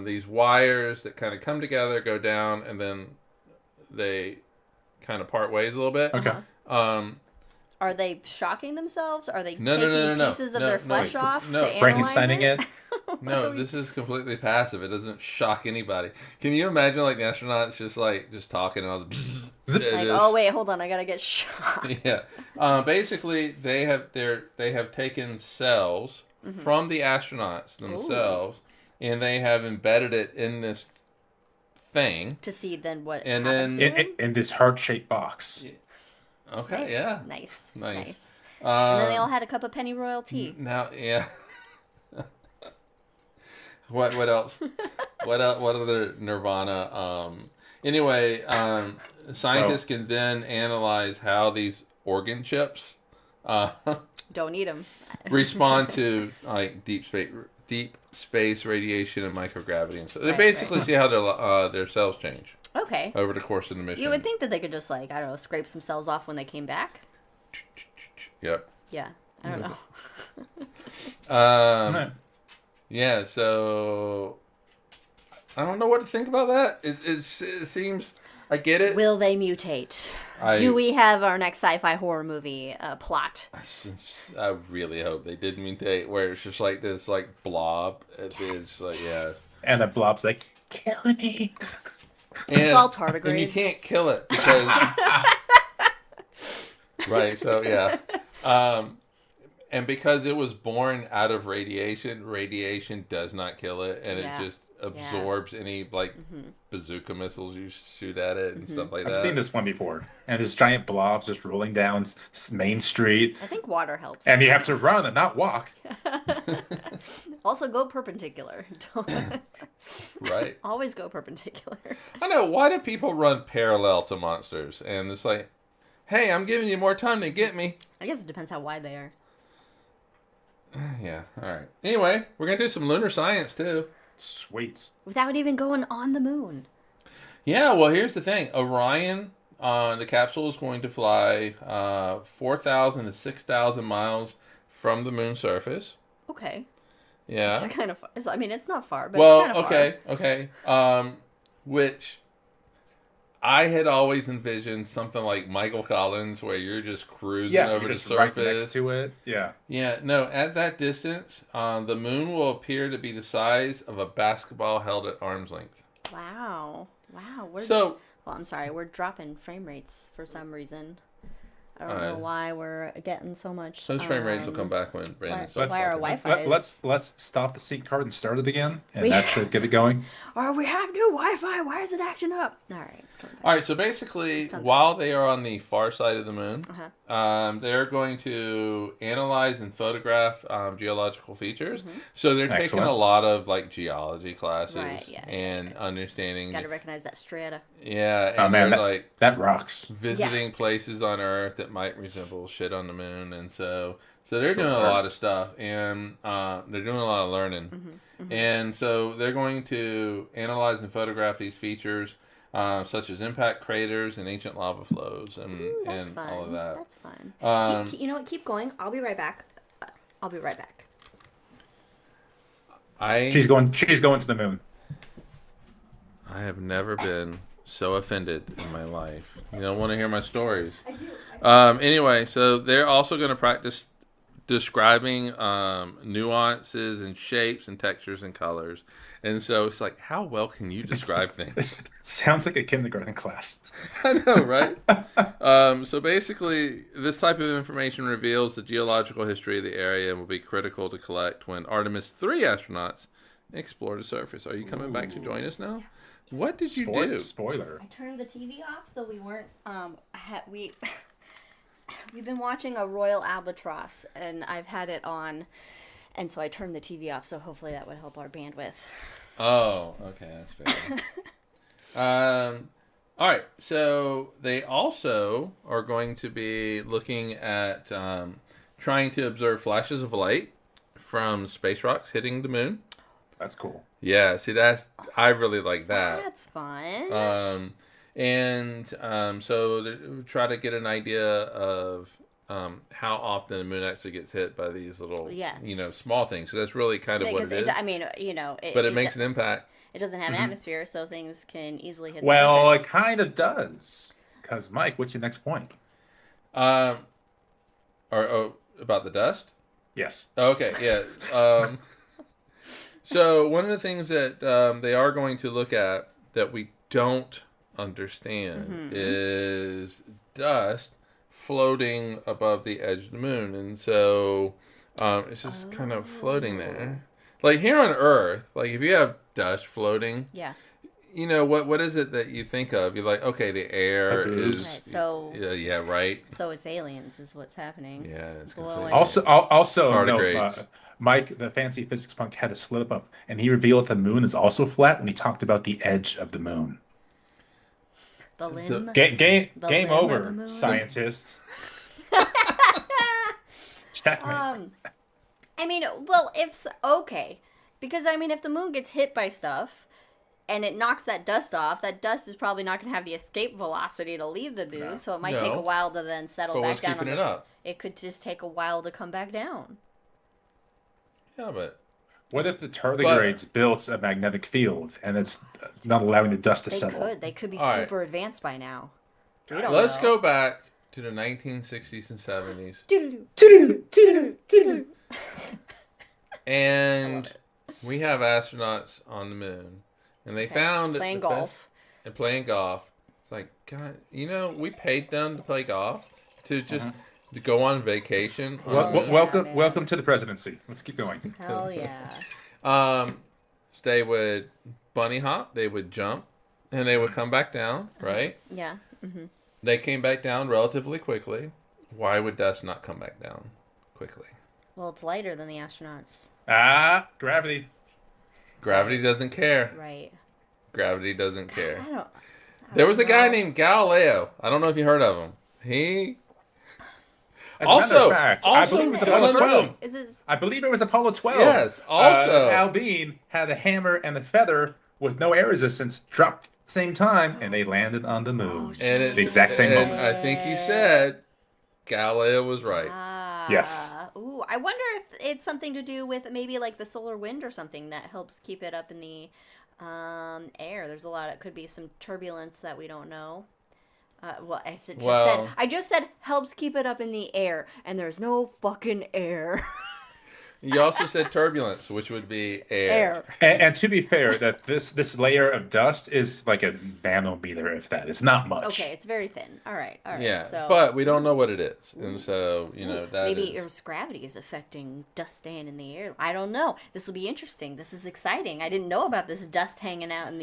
these wires that kind of come together, go down, and then they kind of part ways a little bit. Okay. Are they shocking themselves? Are they taking pieces of their flesh off to Frankensteining analyze it? No, this is completely passive. It doesn't shock anybody. Can you imagine like astronauts just talking and all the oh wait, hold on, I gotta get shocked. Yeah. Basically, they have taken cells from the astronauts themselves, and they have embedded it in this thing to see then what and happens then in this heart-shaped box. Okay. Nice, yeah. Nice. And then they all had a cup of pennyroyal tea. Now, yeah. What else? What other Nirvana? Anyway, scientists can then analyze how these organ chips don't eat them. respond to like deep space radiation and microgravity, and so they basically see how their cells change. Okay. Over the course of the mission. You would think that they could just like, I don't know, scrape some cells off when they came back. Yep. Yeah. I don't know. Yeah, so I don't know what to think about that. It seems, I get it. Will they mutate? Do we have our next sci-fi horror movie plot? I really hope they did mutate, where it's just like this, like blob. It's like And the blob's like, kill me. And, it's all tardigrades. And you can't kill it because right. So yeah. And because it was born out of radiation does not kill it, and it just absorbs any bazooka missiles you shoot at it and stuff like that. I've seen this one before, and this giant blob's just rolling down Main Street. I think water helps. And you have to run and not walk. Also, go perpendicular. Right. Always go perpendicular. I know. Why do people run parallel to monsters? And it's like, hey, I'm giving you more time to get me. I guess it depends how wide they are. Yeah, all right. Anyway, we're going to do some lunar science, too. Sweet. Without even going on the moon. Yeah, well, here's the thing. Orion, the capsule is going to fly 4,000 to 6,000 miles from the moon's surface. Okay. Yeah. It's kind of far. I mean, it's not far, but well, it's kind of far. Okay. Which I had always envisioned something like Michael Collins, where you're just cruising over the surface. Right next to it. Yeah. Yeah. No, at that distance, the moon will appear to be the size of a basketball held at arm's length. Wow. Well, I'm sorry. We're dropping frame rates for some reason. I don't know why we're getting so much. Those frame rates will come back when Brandon starts. Why our Wi-Fi let's stop the sync card and start it again, and that should get it going. Or we have new Wi-Fi. Why is it acting up? All right, it's coming back. All right, so basically, while they are on the far side of the moon, they're going to analyze and photograph geological features. So they're taking a lot of like geology classes and understanding. Got to recognize that strata. Yeah, and oh man, that rocks. Visiting places on Earth that might resemble shit on the moon, and so they're doing a lot of stuff, and they're doing a lot of learning, and so they're going to analyze and photograph these features, such as impact craters and ancient lava flows, and all of that. That's fun. You know what? Keep going. I'll be right back. She's going to the moon. I have never been so offended in my life. You don't want to hear my stories. I do. Anyway, so they're also going to practice describing nuances and shapes and textures and colors. And so it's like, how well can you describe things? It sounds like a kindergarten class. I know, right? So basically, this type of information reveals the geological history of the area and will be critical to collect when Artemis 3 astronauts explore the surface. Are you coming back to join us now? What did you do? Spoiler. I turned the TV off so we weren't. We've been watching a Royal Albatross, and I've had it on, and so I turned the TV off. So hopefully that would help our bandwidth. Oh, okay, that's fair. All right, so they also are going to be looking at trying to observe flashes of light from space rocks hitting the moon. That's cool. Yeah, see, I really like that. That's fun. So they try to get an idea of how often the moon actually gets hit by these little, small things. So that's really kind of what it is. I mean, but it makes an impact. It doesn't have an atmosphere, so things can easily hit the Well, surface. it kind of does. Because, Mike, what's your next point? About the dust? Yes. Okay, yeah. So one of the things that they are going to look at that we don't understand is dust floating above the edge of the moon. And so it's just kind of floating there. Like here on Earth, like if you have dust floating, you know, what is it that you think of? You're like, okay, the air is... Right, so... Yeah, right. So it's aliens is what's happening. Yeah, it's blowing. Also Mike, the fancy physics punk, had a slip up, and he revealed that the moon is also flat when he talked about the edge of the moon. The limb. Game over, scientists. Checkmate. I mean, well, okay. Because, I mean, if the moon gets hit by stuff and it knocks that dust off, that dust is probably not going to have the escape velocity to leave the moon, so it might take a while to then settle back down on it up? It could just take a while to come back down. Yeah, but What if the tardigrades built a magnetic field and it's not allowing the dust to settle? They could be All right. super advanced by now. We don't let's know. go back to the 1960s and 70s. And we have astronauts on the moon. And they found playing the golf. And playing golf. It's like, God, we paid them to play golf to just to go on vacation. Welcome to the presidency. Let's keep going. Hell yeah. They would bunny hop, they would jump, and they would come back down, right? Yeah. Mm-hmm. They came back down relatively quickly. Why would dust not come back down quickly? Well, it's lighter than the astronauts. Gravity. Gravity doesn't care. Right. Gravity doesn't care. I don't There was a guy know. named Galileo. I don't know if you heard of him. He As a matter of fact, I believe it was Apollo no. 12. Is it? I believe it was Apollo 12. Yes, also. Al Bean had a hammer and a feather with no air resistance dropped at the same time, and they landed on the moon. And it's the exact same and moment. I think he said Galileo was right. Yes. Ooh, I wonder if it's something to do with maybe like the solar wind or something that helps keep it up in the air. There's a lot. It could be some turbulence that we don't know. I just said helps keep it up in the air, and there's no fucking air. You also said turbulence, which would be air. And to be fair, that this layer of dust is like a nanometer, if that. It's not much. Okay, it's very thin. All right. Yeah, So but we don't know what it is, and so that maybe is. Earth's gravity is affecting dust staying in the air. I don't know. This will be interesting. This is exciting. I didn't know about this dust hanging out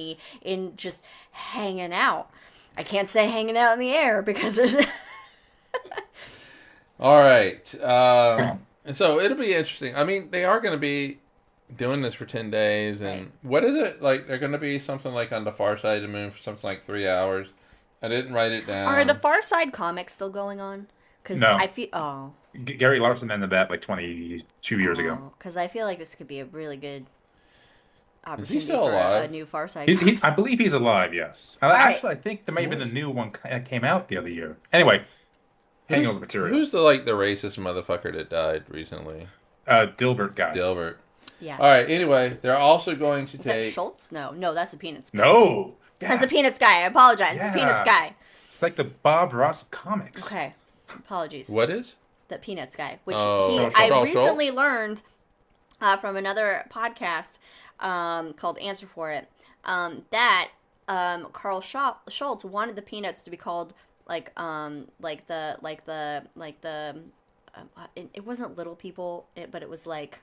just hanging out. I can't say hanging out in the air because there's. All right. And so it'll be interesting. I mean, they are going to be doing this for 10 days. And what is it? Like, they're going to be something like on the far side of the moon for something like 3 hours. I didn't write it down. Are the Far Side comics still going on? Because No. I feel. Oh. Gary Larson ended that like 22 years ago. Because I feel like this could be a really good opportunity still for alive? a new Far Side. I believe he's alive, yes. Actually, I think there may have been a new one that came out the other year. Anyway, hangover material. Who's the racist motherfucker that died recently? Dilbert guy. Dilbert. Yeah. All right. Anyway, they're also going to Is that take. Schultz? No, that's the Peanuts guy. No! That's the Peanuts guy. I apologize. Yeah. The Peanuts guy. It's like the Bob Ross of comics. Okay. Apologies. What is? The Peanuts guy. Which Charles I Schultz? recently learned from another podcast called Answer For It that Carl Schultz wanted the Peanuts to be called it wasn't Little People, but it was like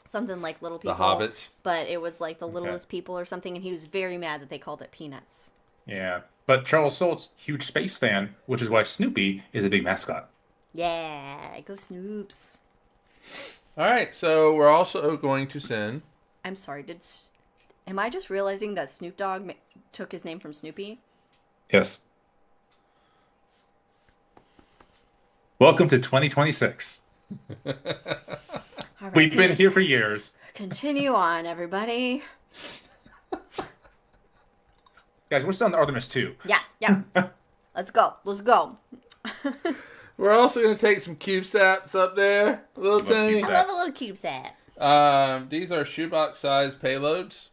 something like Little People. The Hobbits. But it was like the littlest people or something, and he was very mad that they called it Peanuts. Yeah. But Charles Schultz, huge space fan, which is why Snoopy is a big mascot. Yeah, go Snoops. All right. So we're also going to send. I'm sorry, am I just realizing that Snoop Dogg took his name from Snoopy? Yes. Welcome to 2026. All right, We've been here for years. Continue on, everybody. Guys, we're still on Artemis 2. Yeah. Let's go. We're also going to take some CubeSats up there. A little tiny. CubeSats. I love a little CubeSat. These are shoebox-sized payloads.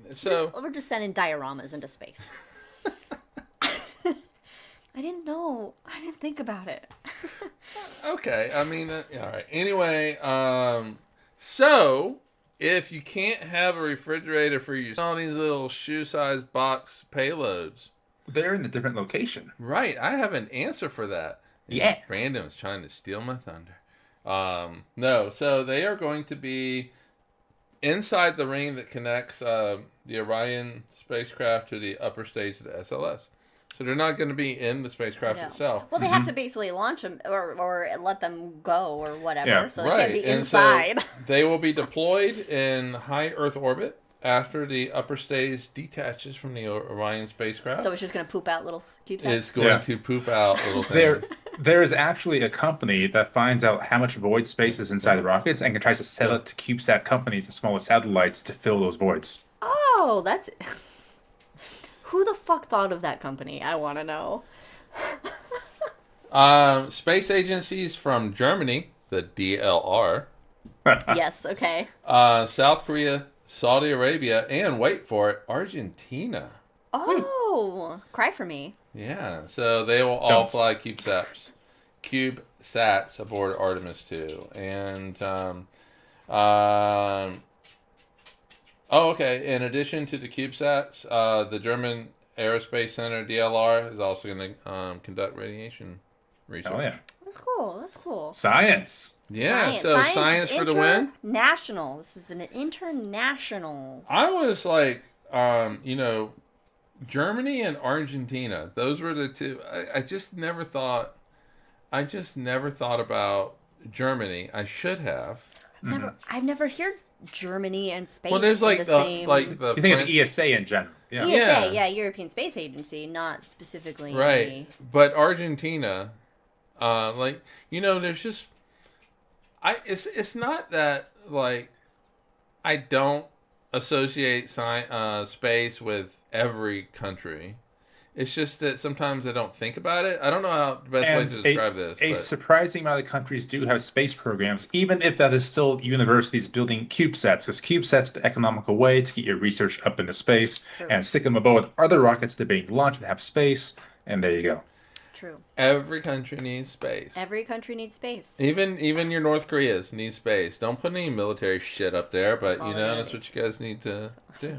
So We're just sending dioramas into space. I didn't know. I didn't think about it. okay, I mean, all right. Anyway, so if you can't have a refrigerator for your all these little shoe-sized box payloads, They're in a different location. right? I have an answer for that. Yeah. Brandon was trying to steal my thunder. No, so they are going to be inside the ring that connects the Orion spacecraft to the upper stage of the SLS. So they're not going to be in the spacecraft itself. Well, they have to basically launch them or let them go or whatever. Yeah. So they can't be And inside. so they will be deployed in high Earth orbit after the upper stage detaches from the Orion spacecraft. So it's just going to poop out little CubeSats. It's going to poop out little things. There is actually a company that finds out how much void space is inside the rockets and tries to sell it to CubeSat companies and smaller satellites to fill those voids. Oh, that's... Who the fuck thought of that company? I want to know. Space agencies from Germany, the DLR, Yes, okay. South Korea, Saudi Arabia, and wait for it, Argentina. Oh, cry for me. Yeah, so they will all Don't. fly CubeSats aboard Artemis 2. And, oh, okay. In addition to the CubeSats, the German Aerospace Center, DLR, is also going to conduct radiation research. Oh, yeah. That's cool. That's cool. Science. Yeah, so science for the win. International. This is an international. I was like, Germany and Argentina. Those were the two. I just never thought about Germany. I should have. I've never heard Germany and space. Well, there's like in the same. the You think French, of ESA in general. Yeah. ESA, Yeah. European Space Agency, not specifically. right, but Argentina, there's just it's not that like I don't associate space with every country. It's just that sometimes I don't think about it. I don't know how the best way to describe this. A But surprising amount of countries do have space programs, even if that is still universities building CubeSats, because CubeSats are the economical way to get your research up into space and stick them above other rockets that are being launched and have space, and there you go. True. every country needs space. Every country needs space. Even your North Koreas need space. Don't put any military shit up there, but all that's what you guys need to do.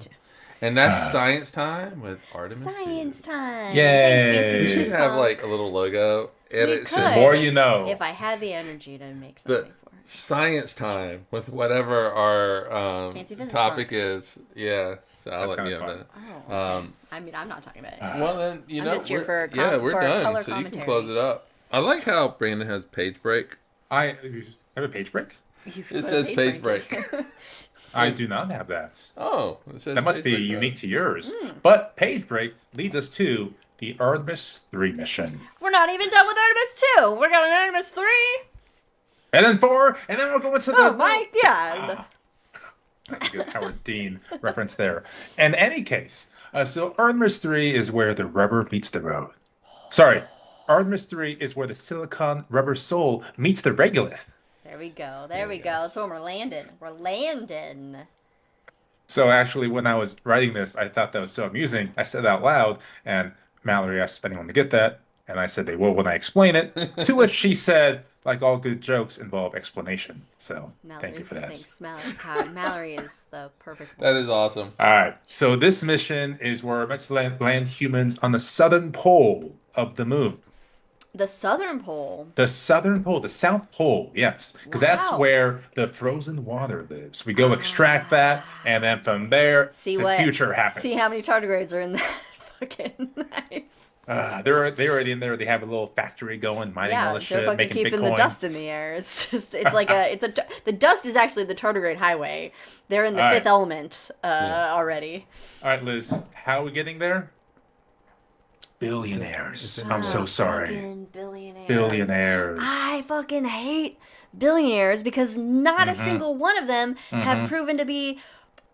And that's science time with Artemis. Science time. Yay. Thanks, Fancy We should Cheese have Punk. like a little logo. And We it could. should The more you know. If I had the energy to make the something for it. science time with whatever our Fancy business topic punk. is. Yeah, so I'll That's let you kinda have that. Oh, okay. I mean, I'm not talking about it. Well, then I'm just here for we're for done. color So you can commentary. close it up. I like how Brandon has page break. I have a page break? You It put a says page break. I do not have that. Oh, it says That must page be break. unique to yours. But page break leads us to the Artemis 3 mission. We're not even done with Artemis 2. We're going to Artemis 3. And then 4, and then we're going to the... Oh my god. That's a good Howard Dean reference there. In any case, so Artemis 3 is where the rubber meets the road. Sorry, Artemis 3 is where the silicon rubber sole meets the regolith. There we go. There we go. Yes. That's when we're landing. We're landing. So actually, when I was writing this, I thought that was so amusing. I said it out loud, and Mallory asked if anyone to get that, and I said they will when I explain it. To which she said, like all good jokes involve explanation. So thank you for that. Thanks, Mallory. God, Mallory is the perfect one. That is awesome. All right. So this mission is where we're meant to land humans on the southern pole of the moon. The Southern Pole. The southern pole, the South Pole, yes, because that's Wow. where the frozen water lives. We go extract that, and then from there, See the what? future happens. See how many tardigrades are in that. Fucking nice. They're already in there. They have a little factory going, mining all Yeah, the they're shit, fucking making keeping Bitcoin. the dust in the air. It's like the dust is actually the tardigrade highway. They're in the All fifth right. element already. All right, Liz, how are we getting there? Billionaires. I'm so sorry. Fucking billionaires. Billionaires. I fucking hate billionaires because not a Mm-hmm. single one of them have proven to be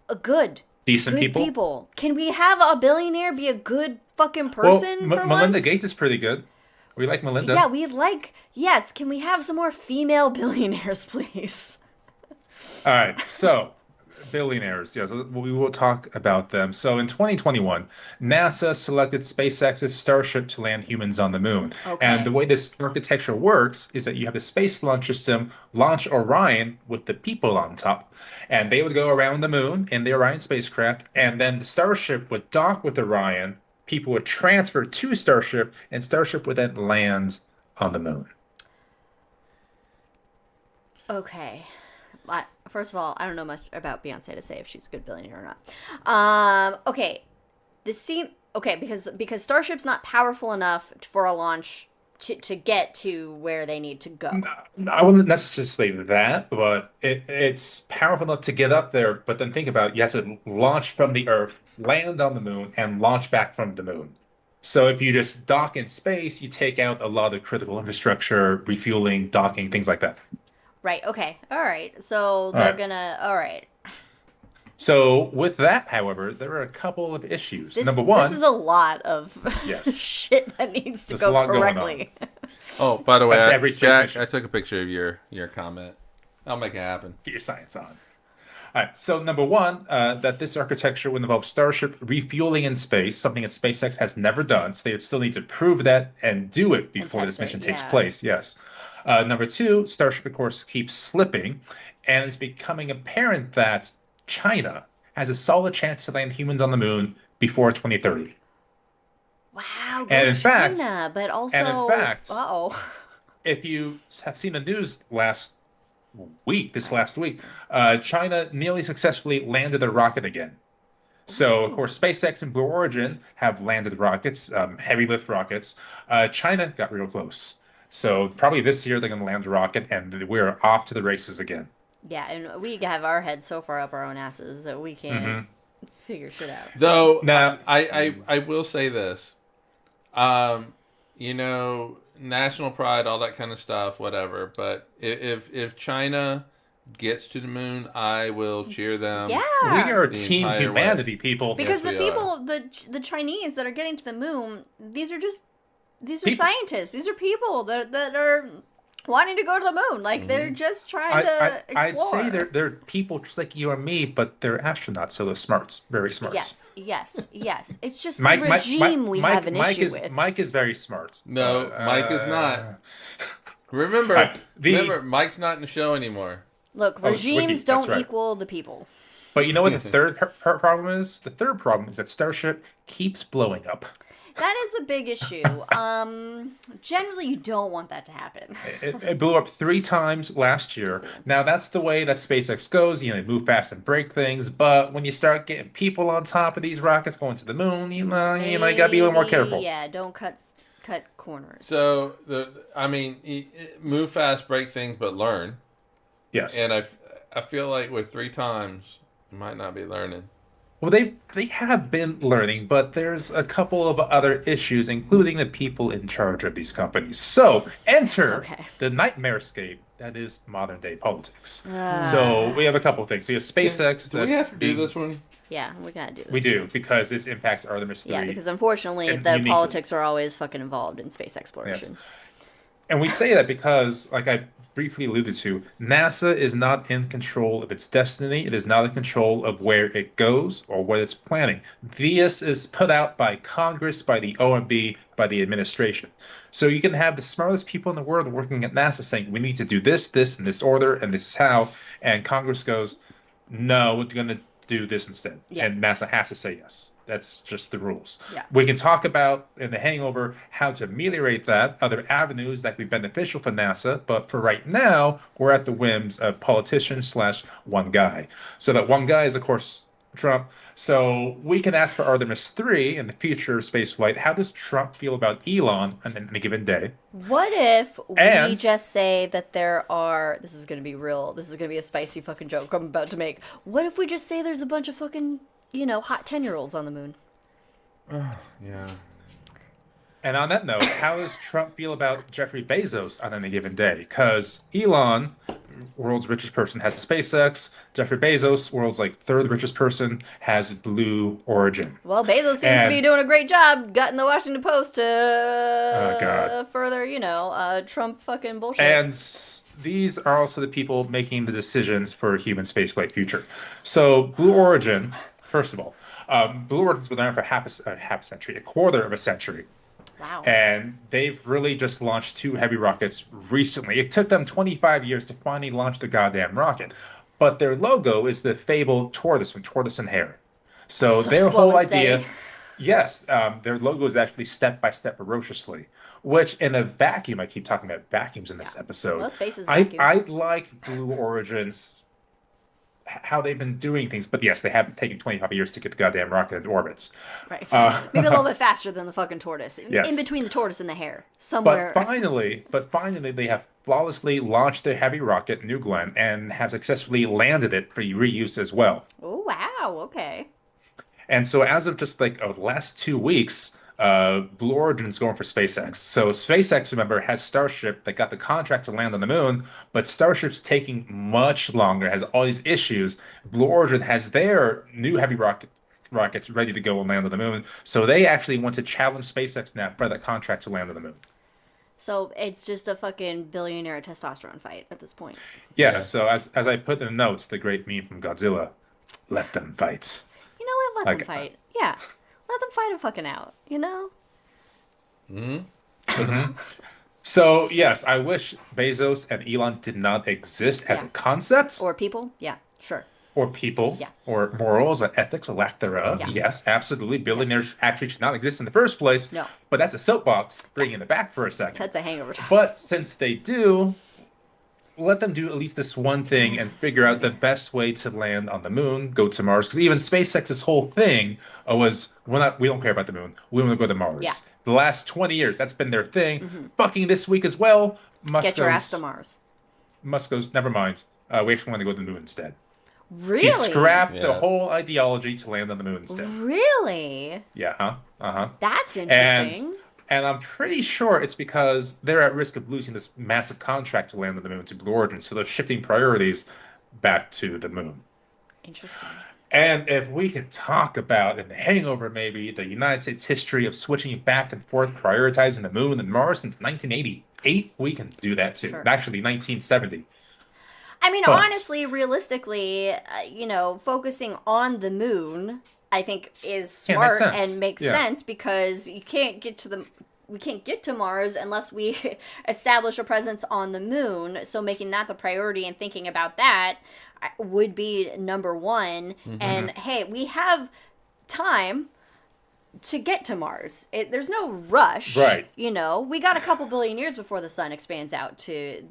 a good Decent good people. Can we have a billionaire be a good fucking Well, person for Melinda once? Gates is pretty good. We like Melinda. Yeah, yes, can we have some more female billionaires, please? All right, so billionaires. Yeah, so we will talk about them. So in 2021, NASA selected SpaceX's Starship to land humans on the moon. Okay. And the way this architecture works is that you have the Space Launch System launch Orion with the people on top. And they would go around the moon in the Orion spacecraft, and then the Starship would dock with Orion. People would transfer to Starship, and Starship would then land on the moon. Okay. First of all, I don't know much about Beyonce to say if she's a good billionaire or not. Okay. Because Starship's not powerful enough for a launch to get to where they need to go. I wouldn't necessarily say that, but it's powerful enough to get up there. But then think about it, you have to launch from the Earth, land on the moon, and launch back from the moon. So if you just dock in space, you take out a lot of critical infrastructure, refueling, docking, things like that. Right, okay. All right. So they're right. gonna all right. So with that, however, there are a couple of issues. Number This one, is a lot of Yes. shit that needs to There's a go lot going correctly. Oh, by the way, That's every space Jack, mission. I took a picture of your comment. I'll make it happen. Get your science on. All right, so number one, that this architecture would involve Starship refueling in space, something that SpaceX has never done. So they would still need to prove that and do it before this mission takes place. Yes. Number two, Starship, of course, keeps slipping, and it's becoming apparent that China has a solid chance to land humans on the moon before 2030. Wow, And in China, fact, but also, uh-oh. if you have seen the news last week, China nearly successfully landed a rocket again. So, of course, SpaceX and Blue Origin have landed rockets, heavy lift rockets. China got real close. So probably this year they're going to land a rocket, and we're off to the races again. Yeah, and we have our heads so far up our own asses that we can't figure shit out. Though, now, I will say this. You know, national pride, all that kind of stuff, whatever. But if China gets to the moon, I will cheer them. Yeah, we are Team Humanity, people. Because the Chinese that are getting to the moon, these are scientists. These are people that are wanting to go to the moon. Like, they're just trying to explore. I'd say they're people just like you or me, but they're astronauts, so they're smart, very smart. Yes. It's just the regime we have an issue with. Mike is very smart. No, Mike is not. Remember, Mike's not in the show anymore. Look, regimes don't equal the people. But you know what the third problem is? The third problem is that Starship keeps blowing up. That is a big issue. Generally, you don't want that to happen. It blew up 3 times last year. Now, that's the way that SpaceX goes. You know, they move fast and break things. But when you start getting people on top of these rockets going to the moon, you gotta be a little more careful. Yeah, don't cut corners. So, move fast, break things, but learn. Yes. And I feel like with 3 times, you might not be learning. Well, they have been learning, but there's a couple of other issues, including the people in charge of these companies. So, enter the nightmarescape that is modern-day politics. So, we have a couple of things. So, you have SpaceX. Do we have to do this one? Yeah, we gotta do this. We do, because this impacts Artemis 3. Yeah, because unfortunately, the politics are always fucking involved in space exploration. Yes. And we say that because, like I briefly alluded to, NASA is not in control of its destiny. It is not in control of where it goes or what it's planning. This is put out by Congress, by the OMB, by the administration. So you can have the smartest people in the world working at NASA saying, we need to do this, this, and this order, and this is how. And Congress goes, no, we're going to do this instead. Yeah. And NASA has to say yes. That's just the rules. Yeah. We can talk about in the hangover how to ameliorate that, other avenues that would be beneficial for NASA, but for right now, we're at the whims of politicians / one guy. So that one guy is, of course, Trump. So we can ask for Artemis 3 in the future of spaceflight. How does Trump feel about Elon on a given day? What if we just say that there are... This is going to be real. This is going to be a spicy fucking joke I'm about to make. What if we just say there's a bunch of fucking... hot 10-year-olds on the moon. Yeah. And on that note, how does Trump feel about Jeffrey Bezos on any given day? Because Elon, world's richest person, has SpaceX. Jeffrey Bezos, world's third richest person, has Blue Origin. Well, Bezos seems to be doing a great job getting the Washington Post to further, Trump fucking bullshit. And these are also the people making the decisions for human spaceflight future. So Blue Origin... First of all, Blue Origin's been around for a quarter of a century. Wow. And they've really just launched 2 heavy rockets recently. It took them 25 years to finally launch the goddamn rocket. But their logo is the fabled tortoise from Tortoise and Hare. So their whole idea... Yes, their logo is actually step-by-step ferociously. Which, in a vacuum, I keep talking about vacuums in this episode. Most space is vacuum. I'd like Blue Origin's... how they've been doing things, but yes, they have taken 25 years to get the goddamn rocket into orbits. Right. Maybe a little bit faster than the fucking tortoise. Yes. In between the tortoise and the hare. Somewhere. But finally, they have flawlessly launched their heavy rocket, New Glenn, and have successfully landed it for reuse as well. Oh, wow. Okay. And so as of just the last 2 weeks, Blue Origin's going for SpaceX. So SpaceX, remember, has Starship that got the contract to land on the moon, but Starship's taking much longer, has all these issues. Blue Origin has their new heavy rockets ready to go and land on the moon. So they actually want to challenge SpaceX now for that contract to land on the moon. So it's just a fucking billionaire testosterone fight at this point. Yeah, so as I put in the notes, the great meme from Godzilla, let them fight. You know what? Let them Like, fight. Yeah. Let them fight it fucking out, you know? So, yes, I wish Bezos and Elon did not exist as Yeah. a concept, Or people. Yeah, sure. or people, Yeah. or morals, or ethics, or lack thereof. Yeah. Yes, absolutely. Billionaires actually should not exist in the first place. No. But that's a soapbox, bringing it back for a second. That's a hangover topic. But since they do, let them do at least this one thing and figure out the best way to land on the moon, go to Mars. Because even SpaceX's whole thing was, we don't care about the moon. We want to go to Mars. Yeah. The last 20 years, that's been their thing. Fucking this week as well. Get your ass to Mars. Musk goes, never mind. We actually want to go to the moon instead. Really? He scrapped the Yeah. whole ideology to land on the moon instead. Really? Yeah, That's interesting. And I'm pretty sure it's because they're at risk of losing this massive contract to land on the moon to Blue Origin, so they're shifting priorities back to the moon. Interesting. And if we could talk about, in the hangover maybe, the United States history of switching back and forth, prioritizing the moon and Mars since 1988, we can do that too. Sure. Actually, 1970. I mean, But- honestly, realistically, focusing on the moon, I think is Yeah, makes smart sense. and makes Yeah. sense because we can't get to Mars unless we establish a presence on the moon. So making that the priority and thinking about that would be number one. And hey, we have time to get to Mars. There's no rush. Right. We got a couple billion years before the sun expands out to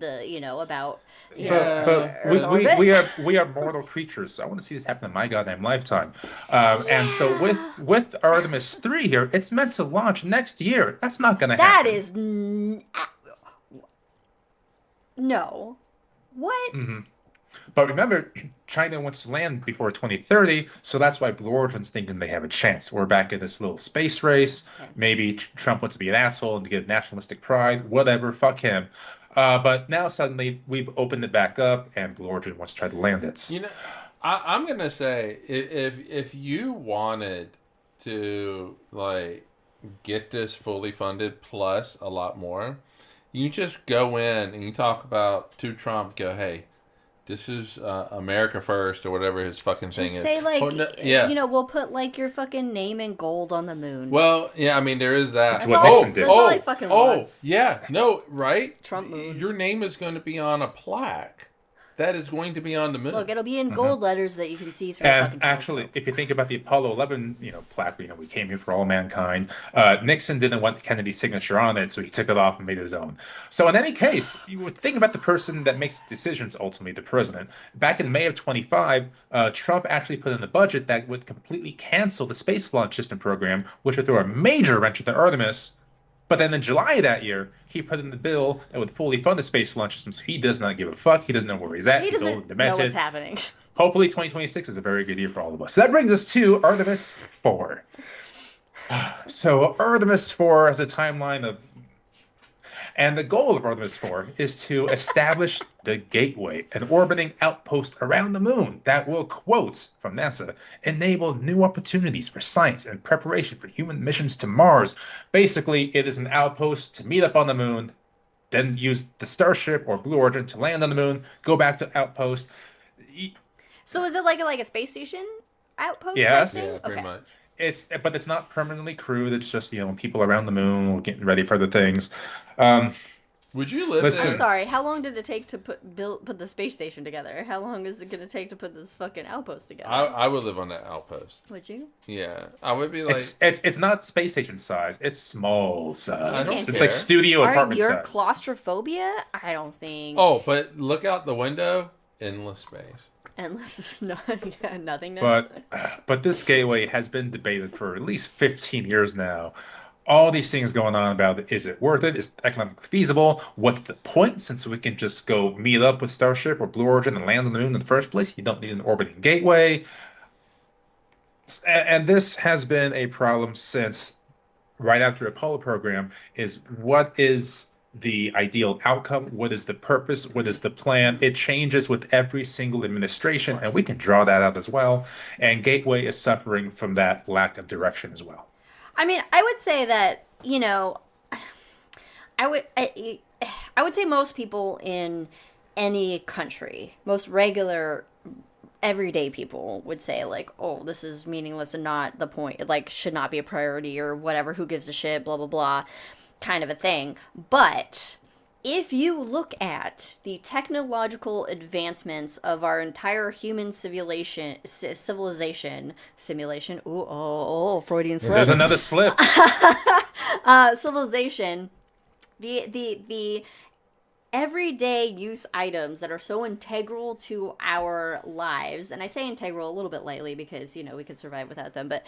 about Yeah. But Earth orbit. we are mortal creatures, so I want to see this happen in my goddamn lifetime. And so with Artemis 3 here, it's meant to launch next year. That's not going to That happen. is no. What? But remember, China wants to land before 2030, so that's why Blue Origin's thinking they have a chance. We're back in this little space race. Maybe Trump wants to be an asshole and to get nationalistic pride. Whatever, fuck him. But now suddenly we've opened it back up, and Blue Origin wants to try to land it. I'm gonna say if you wanted to get this fully funded plus a lot more, you just go in and you talk about to Trump. Go, hey, this is America first or whatever his fucking thing Just is. say yeah. we'll put your fucking name in gold on the moon. Well, yeah, I mean there is that. That's what Nixon did. That's all he fucking wants. Yeah, no, right? Trump moon. Your name is going to be on a plaque. That is going to be on the moon. Look, it'll be in gold letters that you can see through. The fucking And actually, telescope. if you think about the Apollo 11, plaque, we came here for all mankind. Nixon didn't want Kennedy's signature on it, so he took it off and made his own. So in any case, you would think about the person that makes decisions, ultimately, the president. Back in May of 25, Trump actually put in the budget that would completely cancel the Space Launch System program, which would throw a major wrench into Artemis. But then in July of that year, he put in the bill that would fully fund the Space Launch System, so he does not give a fuck. He doesn't know where he's at. He He's old and doesn't know demented. what's happening. Hopefully 2026 is a very good year for all of us. So that brings us to Artemis 4. So Artemis 4 has a timeline of... And the goal of Artemis 4 is to establish the Gateway, an orbiting outpost around the moon that will, quote from NASA, enable new opportunities for science and preparation for human missions to Mars. Basically, it is an outpost to meet up on the moon, then use the Starship or Blue Origin to land on the moon, go back to outpost. So is it like a space station outpost? Yes. type thing? yeah, pretty Okay. much. But it's not permanently crewed. It's just, people around the moon getting ready for the things. Would you live Listen. I'm there? sorry. How long did it take to put the space station together? How long is it going to take to put this fucking outpost together? I would live on that outpost. Would you? Yeah, I would be like. It's not space station size. It's small size. I don't It's care. like studio Are apartment your size. claustrophobia? I don't think. Oh, but look out the window, endless space. Endless, nothingness. But this gateway has been debated for at least 15 years now. All these things going on about it. Is it worth it? Is it economically feasible? What's the point? Since we can just go meet up with Starship or Blue Origin and land on the moon in the first place, you don't need an orbiting gateway. And this has been a problem since right after the Apollo program, is what is the ideal outcome? What is the purpose? What is the plan? It changes with every single administration, and we can draw that out as well. And Gateway is suffering from that lack of direction as well. I mean, I would say that, I would say most people in any country, most regular everyday people would say like, oh, this is meaningless and not the point, it like should not be a priority or whatever, who gives a shit, blah blah blah, kind of a thing. But if you look at the technological advancements of our entire human civilization simulation, Freudian slip, There's another slip. civilization, the everyday use items that are so integral to our lives, and I say integral a little bit lightly because, we could survive without them, but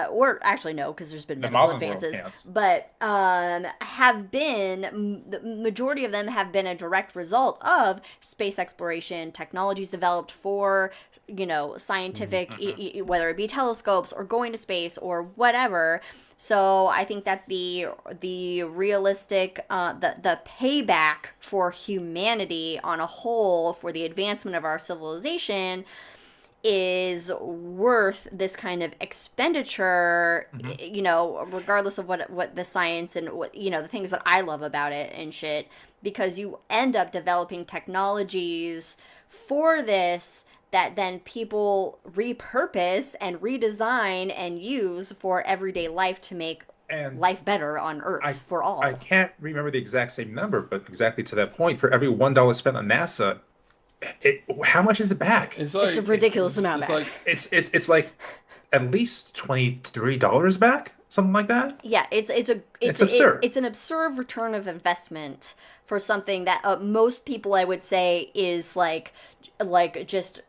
or actually no, because there's been medical advances, but have been, the majority of them have been a direct result of space exploration, technologies developed for, scientific, whether it be telescopes or going to space or whatever. So I think that the realistic, the payback for humanity on a whole for the advancement of our civilization is worth this kind of expenditure, regardless of what the science and what, the things that I love about it and shit, because you end up developing technologies for this that then people repurpose and redesign and use for everyday life to make life better on Earth for all. I can't remember the exact same number, but exactly to that point, for every $1 spent on NASA, how much is it back? It's a ridiculous amount back. Like, it's like at least $23 back, something like that. Yeah, it's absurd. It's an absurd return of investment for something that most people, I would say, is like just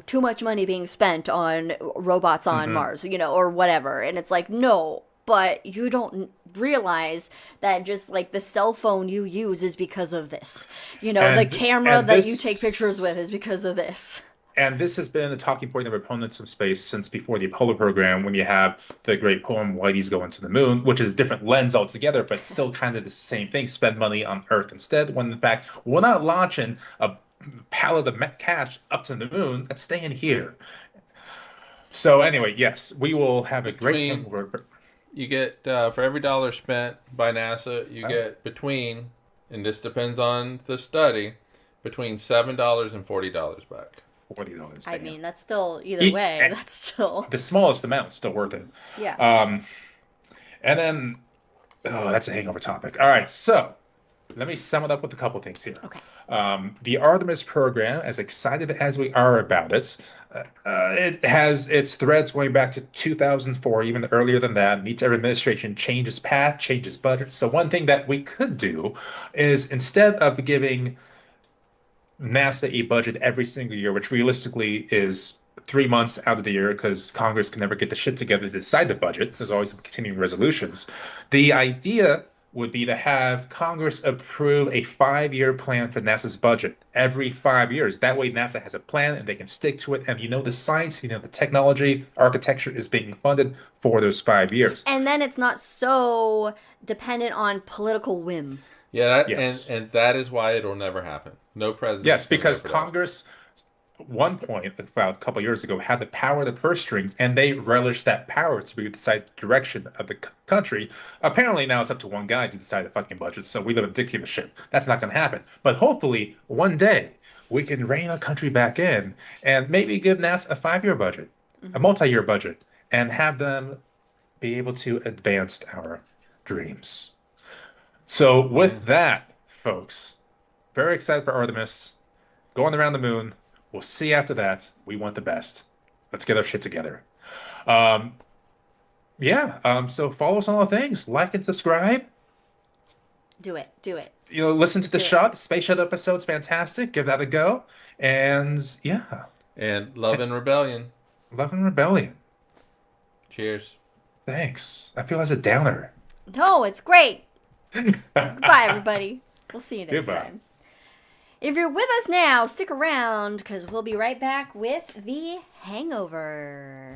too much money being spent on robots on Mars, or whatever. And it's like, no, but you don't realize that just like the cell phone you use is because of this. The camera that you take pictures with is because of this. And this has been the talking point of opponents of space since before the Apollo program, when you have the great poem Whitey's Going to the Moon, which is a different lens altogether, but still kind of the same thing, spend money on Earth instead, when in fact we're not launching a pallet of cash up to the moon, that's staying here. So anyway, yes, we will have a great... You get, for every dollar spent by NASA, you get between, and this depends on the study, between $7 and $40 back. $40. I mean, that's still, either way, that's still... The smallest amount is still worth it. Yeah. And then, that's a hangover topic. All right, so let me sum it up with a couple things here. Okay. The Artemis program, as excited as we are about it, it has its threads going back to 2004, even earlier than that. And each administration changes path, changes budget. So one thing that we could do is, instead of giving NASA a budget every single year, which realistically is 3 months out of the year because Congress can never get the shit together to decide the budget. There's always continuing resolutions. The idea would be to have Congress approve a 5-year plan for NASA's budget every 5 years. That way NASA has a plan and they can stick to it. And the science, the technology, architecture is being funded for those 5 years. And then it's not so dependent on political whim. Yeah, and that is why it'll never happen. No president. Yes, because Congress, at one point, about a couple of years ago, had the power of the purse strings, and they relished that power to decide the direction of the country. Apparently now it's up to one guy to decide the fucking budget, so we live in a dictatorship. That's not going to happen. But hopefully, one day, we can rein our country back in and maybe give NASA a 5-year budget, a multi-year budget, and have them be able to advance our dreams. So with that, folks, very excited for Artemis, going around the moon. We'll see after that. We want the best. Let's get our shit together. So follow us on all the things. Like and subscribe. Do it. Listen to the Space Shuttle episode's fantastic. Give that a go. And yeah. And love and rebellion. Love and rebellion. Cheers. Thanks. I feel as a downer. No, it's great. Goodbye, everybody. We'll see you next time. If you're with us now, stick around, because we'll be right back with The Hangover.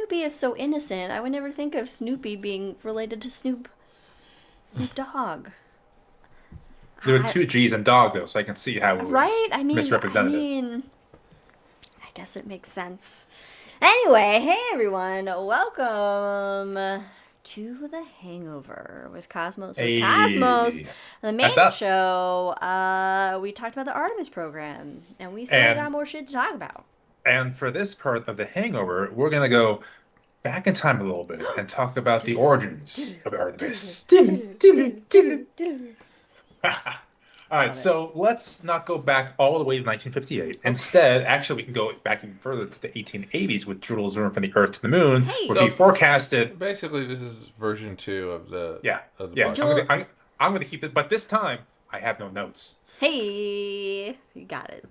Snoopy is so innocent. I would never think of Snoopy being related to Snoop Dogg. There were two G's in dog, though, so I can see how it was Right? I misrepresented. I guess it makes sense. Anyway, hey everyone, welcome to The Hangover with Cosmos. Hey. Cosmos, the main That's us. show. We talked about the Artemis Program, and we still got more shit to talk about. And for this part of The Hangover, we're going to go back in time a little bit and talk about the origins of Artemis. All right, so let's not go back all the way to 1958. Instead, actually, we can go back even further to the 1880s with Jules Verne from the Earth to the Moon, where he forecasted. Basically, this is version 2 of the podcast. I'm going to keep it, but this time I have no notes. Hey, you got it.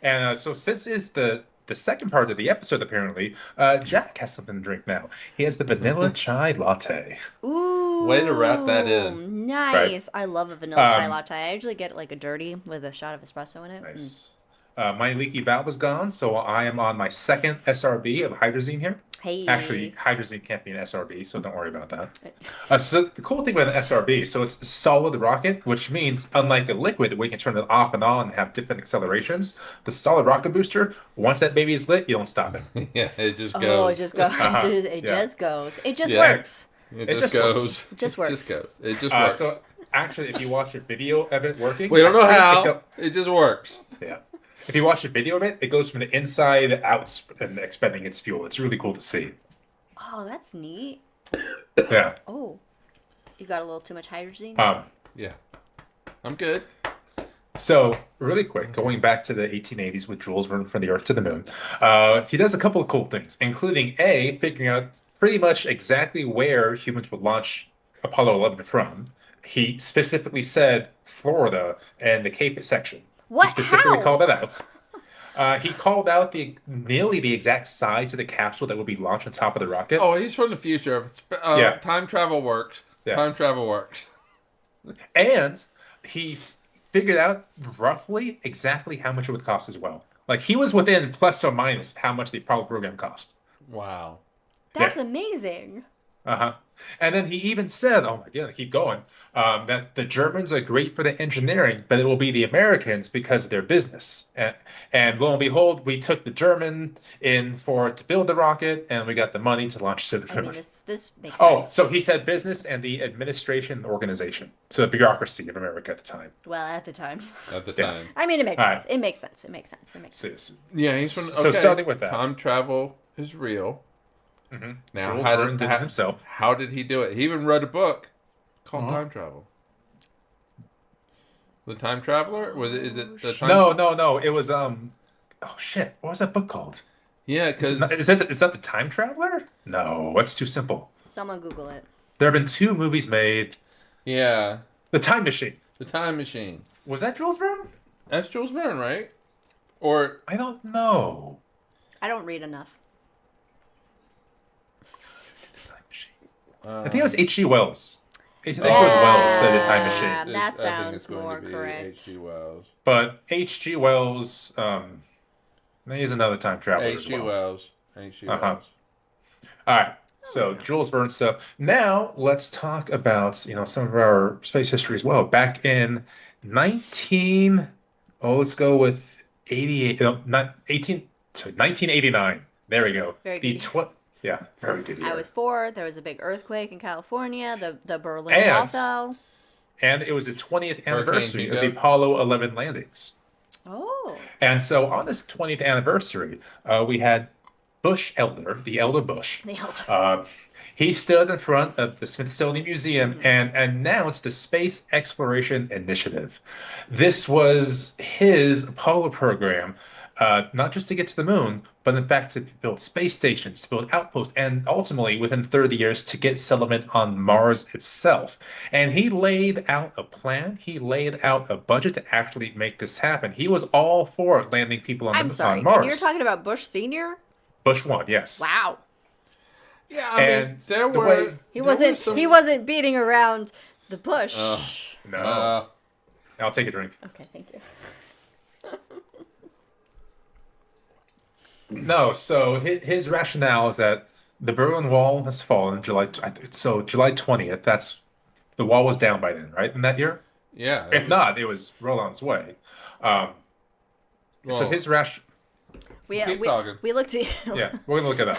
And so since it's the second part of the episode, apparently, Jack has something to drink now. He has the vanilla chai latte. Ooh. Way to wrap that in. Nice. Right. I love a vanilla chai latte. I usually get like a dirty with a shot of espresso in it. Nice. My leaky valve was gone, so I am on my second SRB of hydrazine here. Hey. Actually, hydrazine can't be an SRB, so don't worry about that. So the cool thing with an SRB, so it's solid rocket, which means unlike a liquid where you can turn it off and on and have different accelerations, the solid rocket booster, once that baby is lit, you don't stop it. Yeah, it just goes. Oh, it just goes. It just goes. It just works. It just goes. It just works. It just goes. It just works. So actually, if you watch a video of it working, we don't know how. It just works. Yeah. If you watch a video of it, it goes from the inside out and expending its fuel. It's really cool to see. Oh, that's neat. Yeah. Oh, you got a little too much hydrazine? Yeah. I'm good. So, really quick, going back to the 1880s with Jules Verne from the Earth to the Moon, he does a couple of cool things, including figuring out pretty much exactly where humans would launch Apollo 11 from. He specifically said Florida and the Cape section. What? He specifically How? called that out. He called out nearly the exact size of the capsule that would be launched on top of the rocket. Oh, he's from the future. Yeah. Time travel works. Yeah. Time travel works. And he's figured out roughly exactly how much it would cost as well. Like, he was within plus or minus how much the Apollo program cost. Wow. That's amazing. Uh-huh. And then he even said, oh my God, keep going, that the Germans are great for the engineering, but it will be the Americans because of their business. And lo and behold, we took the German in to build the rocket, and we got the money to launch it to the moon. I mean, this makes sense. Oh, so he said business and the administration and organization. So the bureaucracy of America at the time. Well, at the time. At the time. I mean, it makes sense. It makes sense. It makes sense. Yeah, he's from... So starting with that. Time travel is real. Mm-hmm. Now, Jules Verne did it himself. How did he do it? He even wrote a book called Time Travel. The Time Traveler? Is it the Time? No. It was oh shit. What was that book called? Yeah, because is that the Time Traveler? No, that's too simple. Someone Google it. There have been 2 movies made. Yeah. The Time Machine. The Time Machine. Was that Jules Verne? That's Jules Verne, right? Or I don't know. I don't read enough. Time Machine. I think it was H.G. Wells. I think it was Wells said the Time Machine. That I think sounds it's going more to be correct. H.G. Wells. But H.G. Wells, he's another time traveler as H.G. well. Wells. H.G. Uh-huh. Wells. All right. So Jules Verne stuff. Now let's talk about some of our space history as well. Back in let's go with 1989. There we go. Very good. Yeah, very good year. I was 4. There was a big earthquake in California. The Berlin Wall fell. And it was the 20th anniversary of the Bingo. Apollo 11 landings. Oh. And so on this 20th anniversary, we had the elder Bush. He stood in front of the Smithsonian Museum and announced the Space Exploration Initiative. This was his Apollo program, not just to get to the moon, but in fact to build space stations, to build outposts, and ultimately, within 30 years, to get settlement on Mars itself. And he laid out a plan. He laid out a budget to actually make this happen. He was all for landing people on Mars. And you're talking about Bush Sr.? Bush 1, yes. Wow. Yeah, I mean, He wasn't beating around the bush. No. I'll take a drink. Okay, thank you. No, so his rationale is that the Berlin Wall has fallen July 20th. That's the wall was down by then, right? In that year? Yeah, it If was. not, it was well on its way. Um, so Well, his ration, keep talking. we looked at yeah, we're gonna look it up.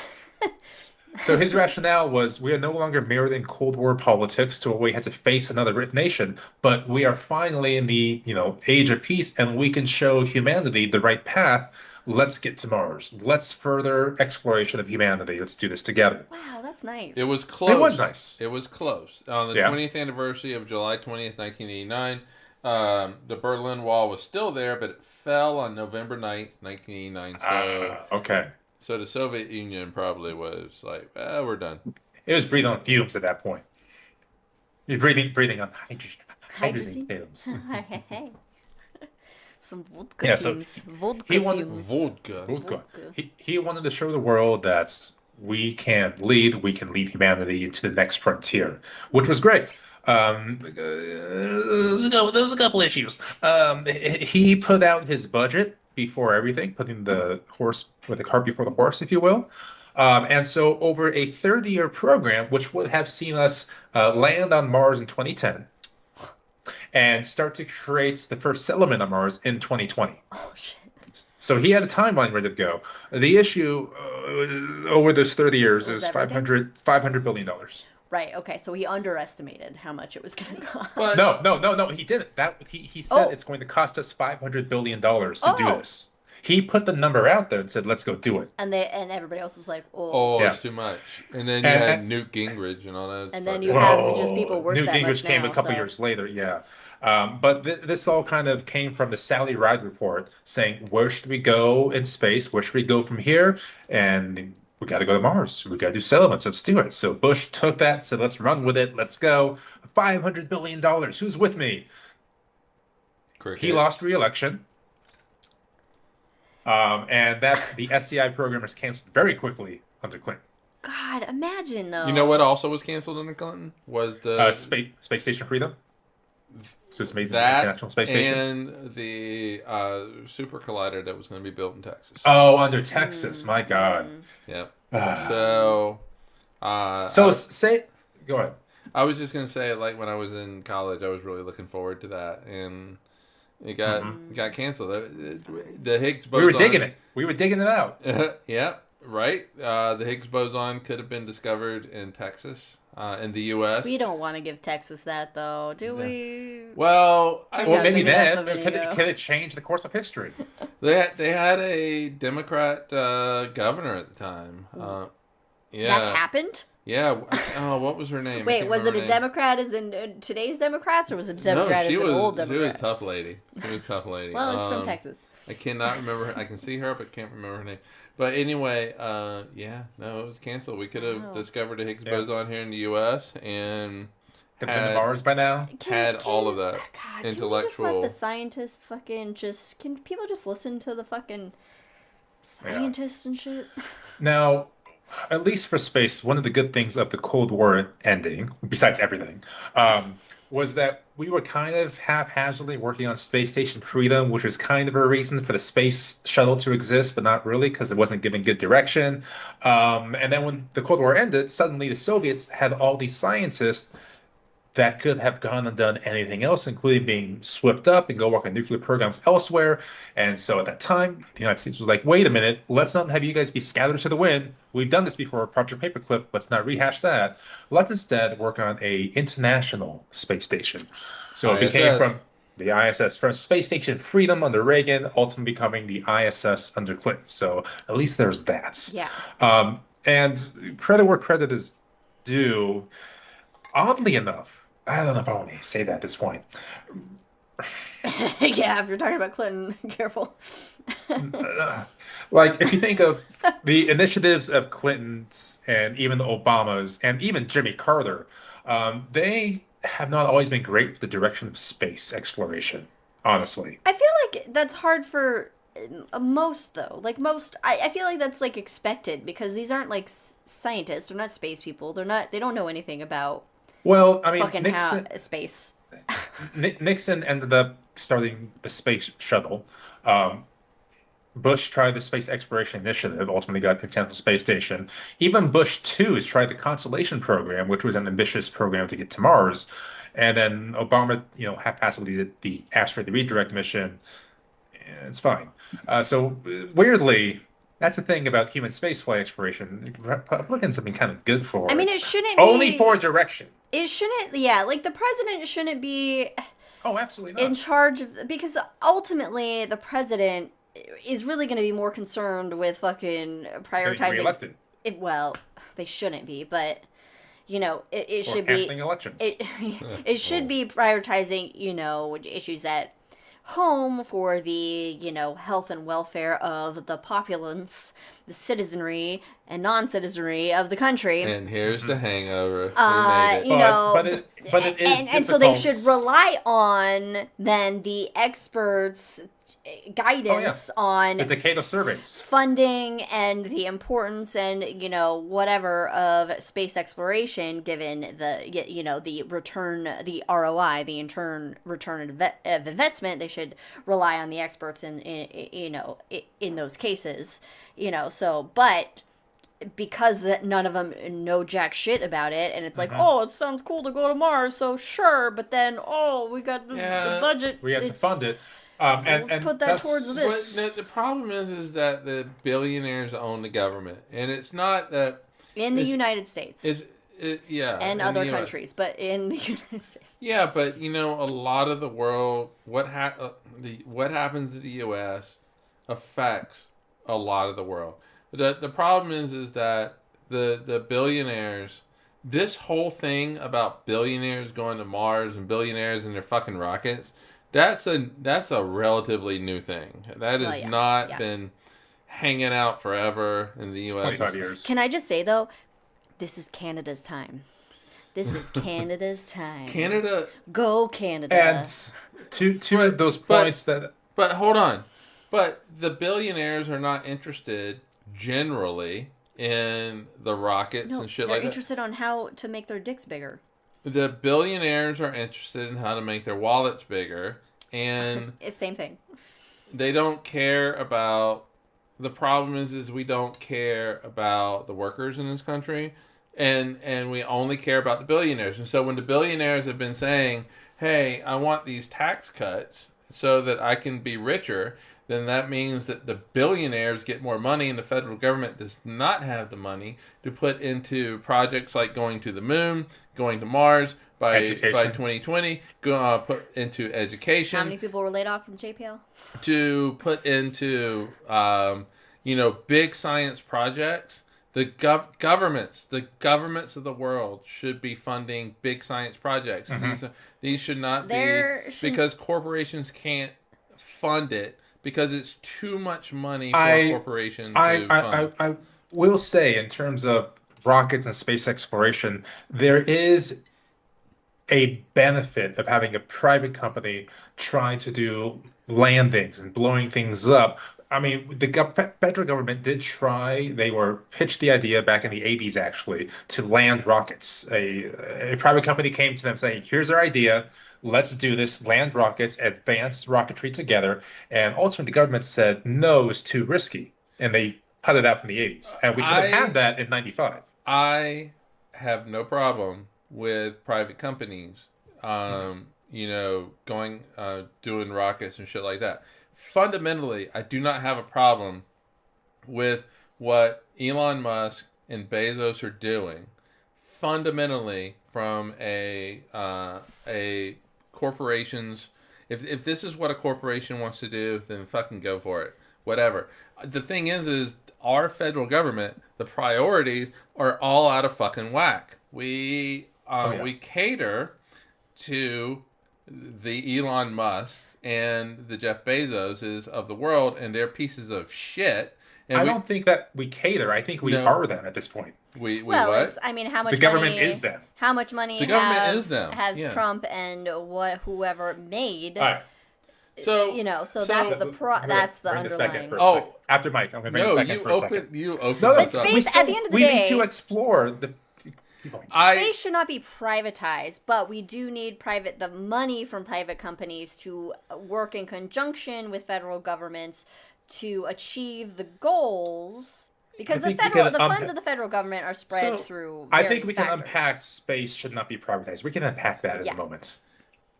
So his rationale was we are no longer mirrored in Cold War politics to where we had to face another nation, but we are finally in the, age of peace and we can show humanity the right path. Let's get to Mars. Let's further exploration of humanity. Let's do this together. Wow, that's nice. It was close. It was nice. It was close. On the Yeah. 20th anniversary of July 20th, 1989, the Berlin Wall was still there, but it fell on November 9th, 1989. Okay. So the Soviet Union probably was like, we're done. It was breathing on fumes at that point. You're breathing on hydrogen Hydrogen? fumes. Hey. Some vodka Yeah, so fumes. Vodka he wanted fumes. Vodka. Vodka. He wanted to show the world that we can lead humanity into the next frontier, which was great. There was a couple issues. He put out his budget before everything, putting the cart before the horse, if you will. And so over a 30-year program, which would have seen us land on Mars in 2010 and start to create the first settlement on Mars in 2020. Oh shit. So he had a timeline ready to go. The issue over those 30 years Was is everything? $500 billion. Right. Okay. So he underestimated how much it was going to cost. But No, he didn't. He said Oh. it's going to cost us $500 billion to do Oh. this. He put the number out there and said, let's go do it. And everybody else was like, oh. it's too much. And then you And- had Newt Gingrich and all that. And then fucking- you have just people worth Newt that Gingrich much came now, a couple so- years later, yeah. But this all kind of came from the Sally Ride report saying, where should we go in space? Where should we go from here? And we got to go to Mars. We got to do settlements. Let's do it. So Bush took that, said, let's run with it. Let's go. $500 billion. Who's with me? Cricket. He lost re-election. And the SCI program was canceled very quickly under Clinton. God, imagine though. You know what also was canceled under Clinton? Was the Space Station Freedom. So it's made the that International Space Station. and the super collider that was going to be built in Texas. Oh, under Texas. My God. Yep. Ah. So, Go ahead. I was just going to say, like, when I was in college, I was really looking forward to that, and it got canceled. The Higgs boson. We were digging it. We were digging it out. Yeah, right. The Higgs boson could have been discovered in Texas, in the U.S. We don't want to give Texas that though, do we? Well, Well, maybe big enough then. of an Could ego. it change the course of history? they had a Democrat governor at the time. Yeah, That's happened? yeah. Oh, what was her name? I Wait, can't was it remember a her name. Democrat as in Democrat today's Democrats, or was it a Democrat as an old She was Democrat? a tough lady. She was a tough lady. Well, she's from Texas. I cannot remember her. I can see her, but can't remember her name. But anyway, it was canceled. We could have Wow. discovered a Higgs Yeah. boson here in the U.S. and Have been to Mars by now? had all of that God, Can we intellectual. just let the scientists can people just listen to the fucking scientists and shit? Now, at least for space, one of the good things of the Cold War ending, besides everything, was that we were kind of haphazardly working on Space Station Freedom, which was kind of a reason for the space shuttle to exist, but not really because it wasn't given good direction. And then when the Cold War ended, suddenly the Soviets had all these scientists that could have gone and done anything else, including being swept up and go work on nuclear programs elsewhere. And so at that time, the United States was like, wait a minute, let's not have you guys be scattered to the wind. We've done this before, Project Paperclip. Let's not rehash that. Let's instead work on a international space station. So it became ISS. from the ISS, from Space Station Freedom under Reagan, ultimately becoming the ISS under Clinton. So at least there's that. Yeah. And credit where credit is due. Oddly enough, I don't know if I want to say that at this point. Yeah, if you're talking about Clinton, careful. Like, if you think of the initiatives of Clinton's and even the Obamas and even Jimmy Carter, they have not always been great for the direction of space exploration, honestly. I feel like that's hard for most though. Like most, I feel like that's like expected because these aren't like scientists. They're not space people. They don't know anything about Well, I mean, fucking Nixon, space. Nixon ended up starting the space shuttle. Bush tried the Space Exploration Initiative, ultimately got the International Space Station. Even Bush 2 has tried the Constellation Program, which was an ambitious program to get to Mars. And then Obama, haphazardly did the asteroid redirect mission. It's fine. So weirdly, that's the thing about human spaceflight exploration. Republicans have been kind of good for I mean, it. it shouldn't Only be. for direction. It shouldn't. Yeah, like the president shouldn't be Oh, absolutely in not. charge of, because ultimately the president is really going to be more concerned with fucking Getting prioritizing. reelected Well, they shouldn't be, but it or should be. canceling elections. It should be prioritizing, issues at home for the, health and welfare of the populace, the citizenry and non-citizenry of the country. And here's the hangover. We made it. But it is and so they difficult. should rely on then the experts' guidance on The decade of surveys. funding and the importance and whatever of space exploration, given the return, the ROI, the return of investment. They should rely on the experts in those cases. But because none of them know jack shit about it, and it's like, oh, it sounds cool to go to Mars, so sure, but then we got the budget, We have to fund it. Let's put that towards this. But the problem is that the billionaires own the government, and it's not that in the United States and other countries, but in the United States. Yeah, but a lot of the world, what happens in the U.S. affects a lot of the world. The problem is that the billionaires, this whole thing about billionaires going to Mars and billionaires and their fucking rockets, that's a relatively new thing. That has not been hanging out forever in the U.S. 25 years. Can I just say though, this is Canada's time. This is Canada's time. Canada, go Canada. And to those points that. But hold on, but the billionaires are not interested generally in the rockets and shit like that. They're interested on how to make their dicks bigger. The billionaires are interested in how to make their wallets bigger, and it's same thing. They don't care about. The problem is we don't care about the workers in this country, and we only care about the billionaires. And so when the billionaires have been saying, "Hey, I want these tax cuts so that I can be richer," then that means that the billionaires get more money, and the federal government does not have the money to put into projects like going to the moon, going to Mars by 2020, put into education. How many people were laid off from JPL? To put into big science projects. The governments of the world should be funding big science projects. Mm-hmm. These should not because corporations can't fund it. Because it's too much money for a corporation to fund. I will say, in terms of rockets and space exploration, there is a benefit of having a private company trying to do landings and blowing things up. I mean, the federal government did try. They were pitched the idea back in the 80s, actually, to land rockets. A private company came to them saying, here's our idea. Let's do this, land rockets, advance rocketry together. And ultimately, the government said, no, it's too risky. And they cut it out from the 80s. And we could have had that in 95. I have no problem with private companies, doing rockets and shit like that. Fundamentally, I do not have a problem with what Elon Musk and Bezos are doing. Fundamentally, from a corporations, if this is what a corporation wants to do, then fucking go for it. Whatever. The thing is our federal government, the priorities are all out of fucking whack. We cater to the Elon Musk and the Jeff Bezoses of the world, and they're pieces of shit. And I don't think that we cater. I think we are them at this point. We what? How much the government money, is them. How much money the government is them. has Trump and whoever made? All right. So that's the bring this back in underlying. for a second. After Mike, I'm going to bring this back in for a second. You open. No, but space, at the end of the day, we need to explore the. Space should not be privatized, but we do need the money from private companies to work in conjunction with federal governments to achieve the goals, because I the think we can funds of the federal government are spread So, through I various think we can factors. unpack space should not be privatized. We can unpack that in Yeah. a moment.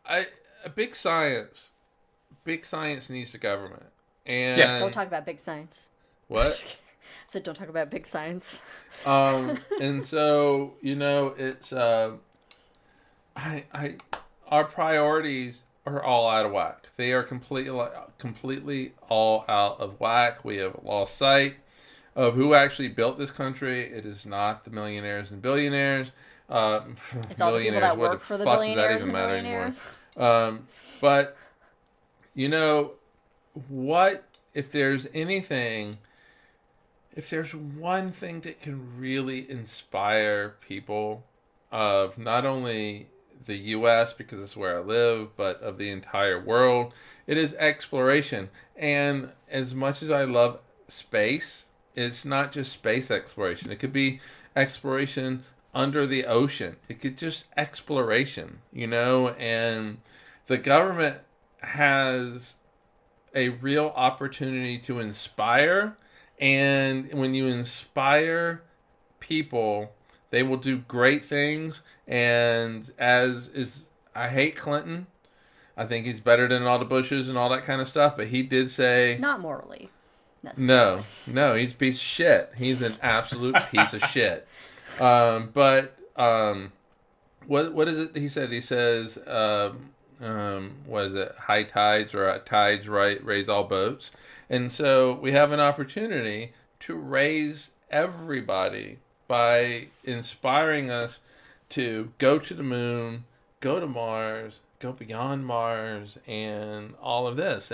I a big science needs the government. Yeah. And Don't talk about big science. what? I said don't talk about big science. And so it's I our priorities are all out of whack. They are completely all out of whack. We have lost sight of who actually built this country. It is not the millionaires and billionaires. It's all the people that work for the billionaires and billionaires. But what if there's anything? If there's one thing that can really inspire people of not only the U.S., because it's where I live, but of the entire world, it is exploration. And as much as I love space, it's not just space exploration. It could be exploration under the ocean. It could just exploration, and the government has a real opportunity to inspire. And when you inspire people, they will do great things. And I hate Clinton. I think he's better than all the Bushes and all that kind of stuff. But he did say, Not morally. necessarily. no, he's a piece of shit. He's an absolute piece of shit. What is it he said? He says, what is it? High tides or tides raise all boats. And so we have an opportunity to raise everybody by inspiring us to go to the moon, go to Mars, go beyond Mars, and all of this.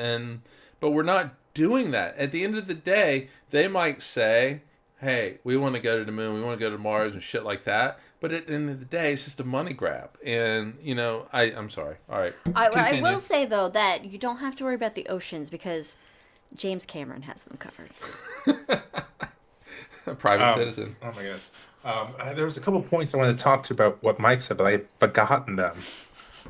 But we're not doing that. At the end of the day, they might say, hey, we want to go to the moon, we want to go to Mars and shit like that. But at the end of the day, it's just a money grab. And, I'm sorry. All right. I will say, though, that you don't have to worry about the oceans because James Cameron has them covered. A private citizen. Oh, my goodness. There was a couple points I wanted to talk to about what Mike said, but I've forgotten them.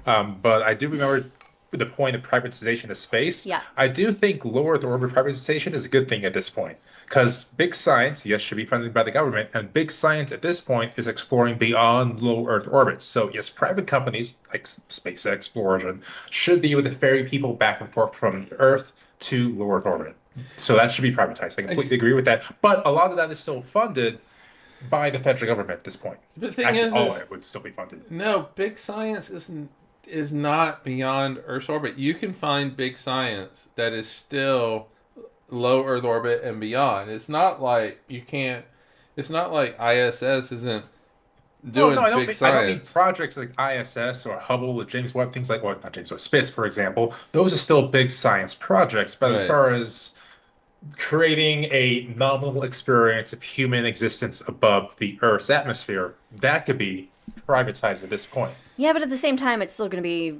But I do remember the point of privatization of space. Yeah. I do think low Earth orbit privatization is a good thing at this point. Because big science, yes, should be funded by the government, and big science at this point is exploring beyond low Earth orbits. So yes, private companies like SpaceX, Origin should be able to ferry people back and forth from Earth to low Earth orbit. So that should be privatized. I completely agree with that. But a lot of that is still funded by the federal government at this point. But the thing Actually, all is, of it would still be funded. no, big science is not beyond Earth's orbit. You can find big science that is still low Earth orbit and beyond. It's not like you can't. It's not like ISS isn't doing I don't big mean science. projects like ISS or Hubble or James Webb, things like, well, not James Webb, Spitz, for example. Those are still big science projects. But as Right. far as creating a nominal experience of human existence above the Earth's atmosphere, that could be privatized at this point. Yeah, but at the same time, it's still going to be,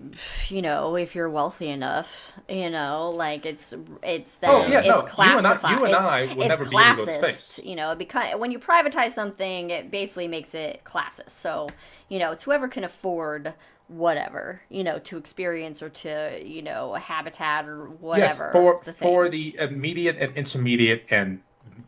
if you're wealthy enough, like it's that Oh, yeah, it's no, classified. you and I would it's never be able to go to classist, space. because when you privatize something, it basically makes it classist. So, it's whoever can afford whatever, to experience or to, a habitat or whatever. Yes, for the immediate and intermediate and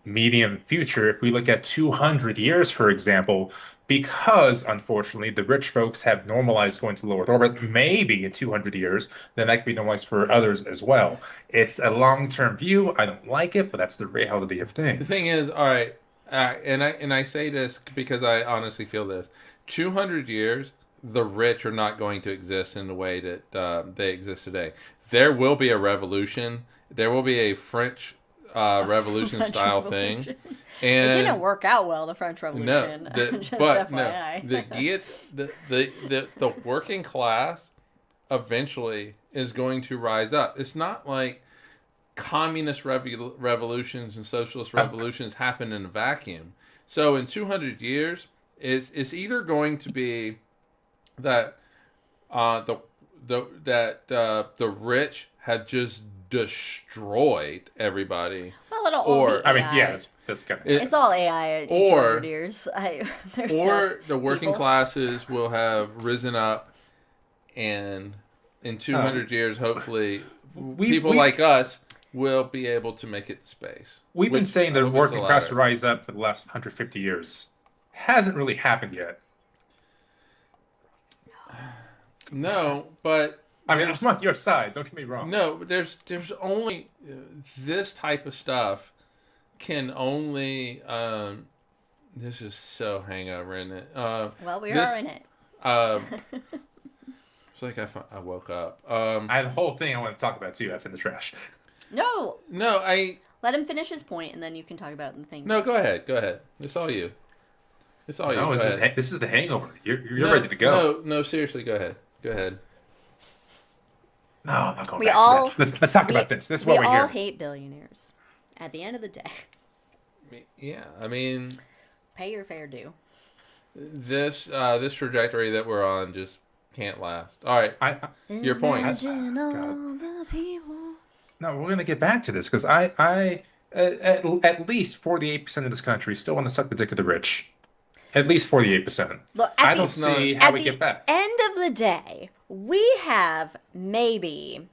medium future, if we look at 200 years, for example, because unfortunately the rich folks have normalized going to low Earth orbit, maybe in 200 years, then that could be normalized for others as well. It's a long-term view. I don't like it, but that's the reality of things. The thing is, all right, and I say this because I honestly feel this: 200 years, the rich are not going to exist in the way that they exist today. There will be a revolution. There will be a French Revolution French style Revolution. thing. And It didn't work out well, the French Revolution. Just FYI. the working class eventually is going to rise up. It's not like communist revolutions and socialist revolutions happen in a vacuum. So in 200 years, it's either going to be that the rich have just destroyed everybody. Well, it'll all be AI. I mean, yeah, that's kind of... It's all AI in 200 years. Or the working classes will have risen up, and in 200 years, hopefully, people like us will be able to make it to space. We've been saying the which is working the class latter. rise up for the last 150 years. Hasn't really happened yet. No, but I mean, I'm on your side. Don't get me wrong. no, there's only this type of stuff can only. This is so hangover, isn't it? Well, we this- are in it. It's like I woke up. I have a whole thing I want to talk about too. That's in the trash. No, No, let him finish his point, and then you can talk about the thing. no. Go ahead. It's all you. It's all you. No, Go ahead. this is the hangover. You're No, ready to go. No, seriously. Go ahead. Go ahead. No, I'm not going We back all- to that. Let's talk about this. This is what we we're all here. hate billionaires. At the end of the day, Yeah, I mean, pay your fair due. this trajectory that we're on just can't last. All right, your point. Imagine all God. the people. No, we're gonna get back to this because at least 48% of this country still want to suck the dick of the rich. At least 48%. Look, I don't see how we get back. End of the day, we have maybe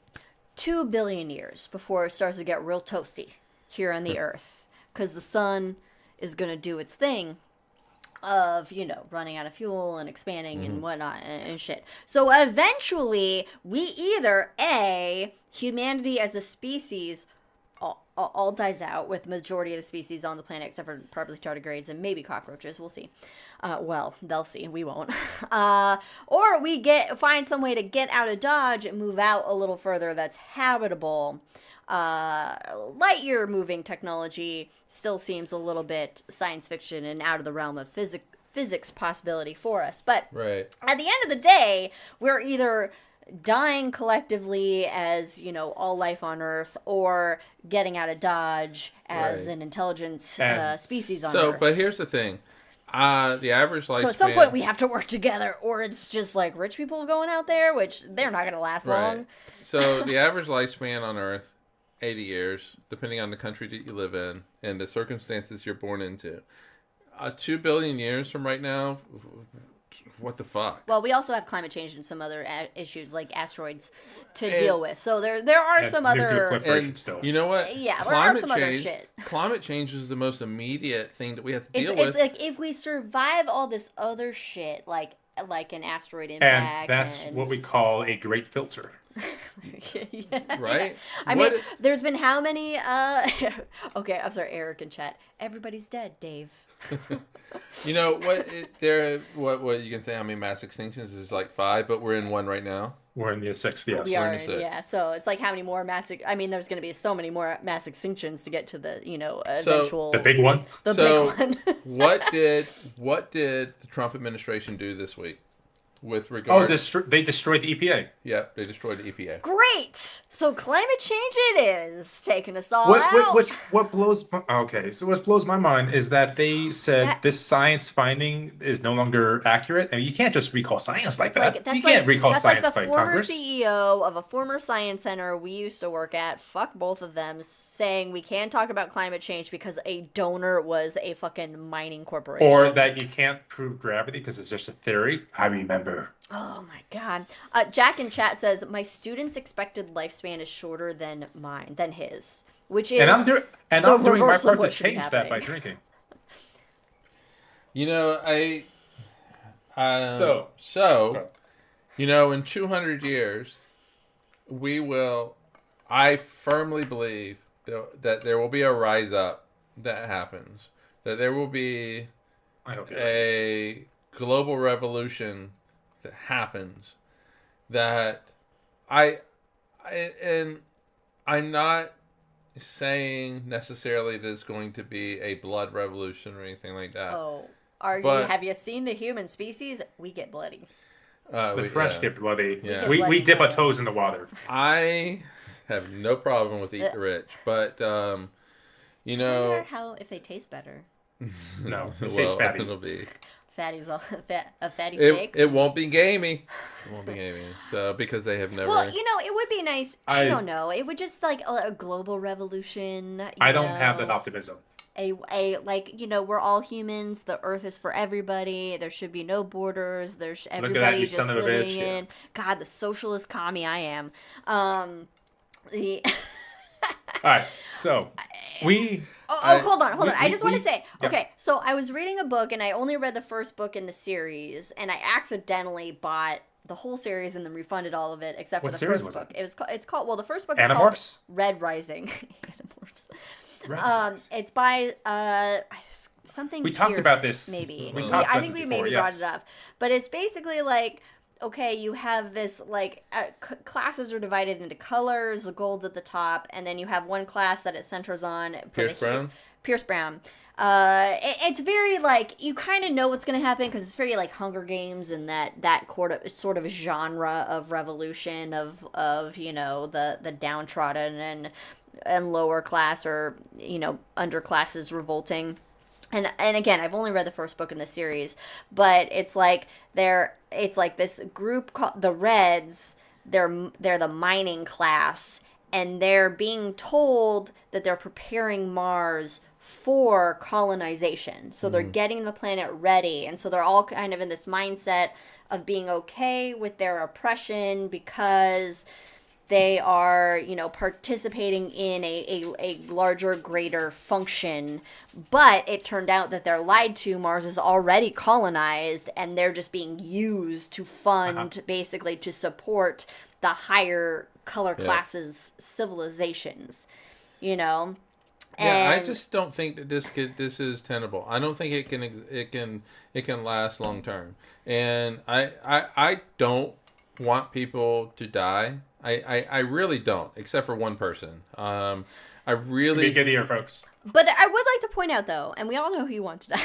2 billion years before it starts to get real toasty here on the Earth, because the sun is going to do its thing of, running out of fuel and expanding and whatnot and shit. So eventually, we either humanity as a species all dies out, with the majority of the species on the planet, except for probably tardigrades and maybe cockroaches. We'll see. Well, they'll see. We won't. Or we find some way to get out of Dodge and move out a little further that's habitable. Light year moving technology still seems a little bit science fiction and out of the realm of physics possibility for us. But Right. at the end of the day, we're either dying collectively as, all life on Earth, or getting out of Dodge as Right. an intelligent And species on So, Earth. but here's the thing. The average lifespan. So at some point we have to work together, or it's just like rich people going out there, which they're not going to last long. Right. So the average lifespan on Earth, 80 years, depending on the country that you live in and the circumstances you're born into. 2 billion years from right now, what the fuck? Well, we also have climate change and some other issues like asteroids to deal with. So there are some nuclear other... proliferation And still. you know what? Yeah, there are some other shit. Climate change is the most immediate thing that we have to deal It's with. like if we survive all this other shit, like an asteroid And impact, that's what we call a great filter. yeah. Right? I What- mean, there's been how many? Okay, I'm sorry, Eric in chat. Everybody's dead, Dave. You know what you can say how many mass extinctions is like 5, but we're in one right now. We're in the sixth, yes. We are, in the sixth. yeah. So it's like how many more I mean, there's going to be so many more mass extinctions to get to the So, eventual The big one. the So, big one. what did the Trump administration do this week with Oh, regard? they destroyed the EPA. Yep, they destroyed the EPA. Great. So climate change it is, taking us all out. What blows my mind is that they said this science finding is no longer accurate, and you can't just recall science like that. You can't recall science like the by former Congress. CEO of a former science center we used to work at, fuck both of them, saying we can't talk about climate change because a donor was a fucking mining corporation. Or that you can't prove gravity because it's just a theory. I remember. Oh my god. Jack in chat says my student's expected lifespan is shorter than his, which is And I'm doing my reverse of part to what should be change that by happening. drinking. You know, So you know, in 200 years, I firmly believe that there will be a rise up that happens. That there will be I hope you're right. a global revolution that happens. That and I'm not saying necessarily that it's going to be a blood revolution or anything like that. Oh, But- have you seen the human species? We get bloody. The French get bloody. Yeah. We dip our toes in the water. I have no problem with eat the rich, but you I know, wonder if they taste better. No, it tastes fatty. It'll be Fatty's a fatty steak. it won't be gamey. It won't be gamey. So because they have never. Well, it would be nice. I I- don't know. It would just like a global revolution. I don't have that optimism. We're all humans. The Earth is for everybody. There should be no borders. There's at that, everybody you just son of a living bitch, yeah. in. God, the socialist commie I am. The All right, so we. Hold on. I just want to say, yeah. okay, so I was reading a book and I only read the first book in the series, and I accidentally bought the whole series and then refunded all of it except for What the series first was book. it? It's called well, the first book is Animorphs? called Red Rising. Animorphs. Right. It's by something. We talked Pierce, about this. maybe. We talked I about think this we before, maybe yes. brought it up, but it's basically like, okay, you have this like classes are divided into colors. The gold's at the top, and then you have one class that it centers on. Pierce Brown. It's very like you kind of know what's going to happen because it's very like Hunger Games and that sort of genre of revolution of you know the downtrodden and lower class or you know underclasses revolting. And again, I've only read the first book in the series, but it's like this group called the Reds. They're the mining class, and they're being told that they're preparing Mars for colonization. So they're getting the planet ready, and so they're all kind of in this mindset of being okay with their oppression because they are, you know, participating in a larger, greater function. But it turned out that they're lied to. Mars is already colonized, and they're just being used to fund, basically, to support the higher color classes civilizations, you know? Yeah, I just don't think that this is tenable. I don't think it can last long term. And I don't want people to die. I really don't, except for one person. I really Be good here, folks. But I would like to point out, though, and we all know who you want to die.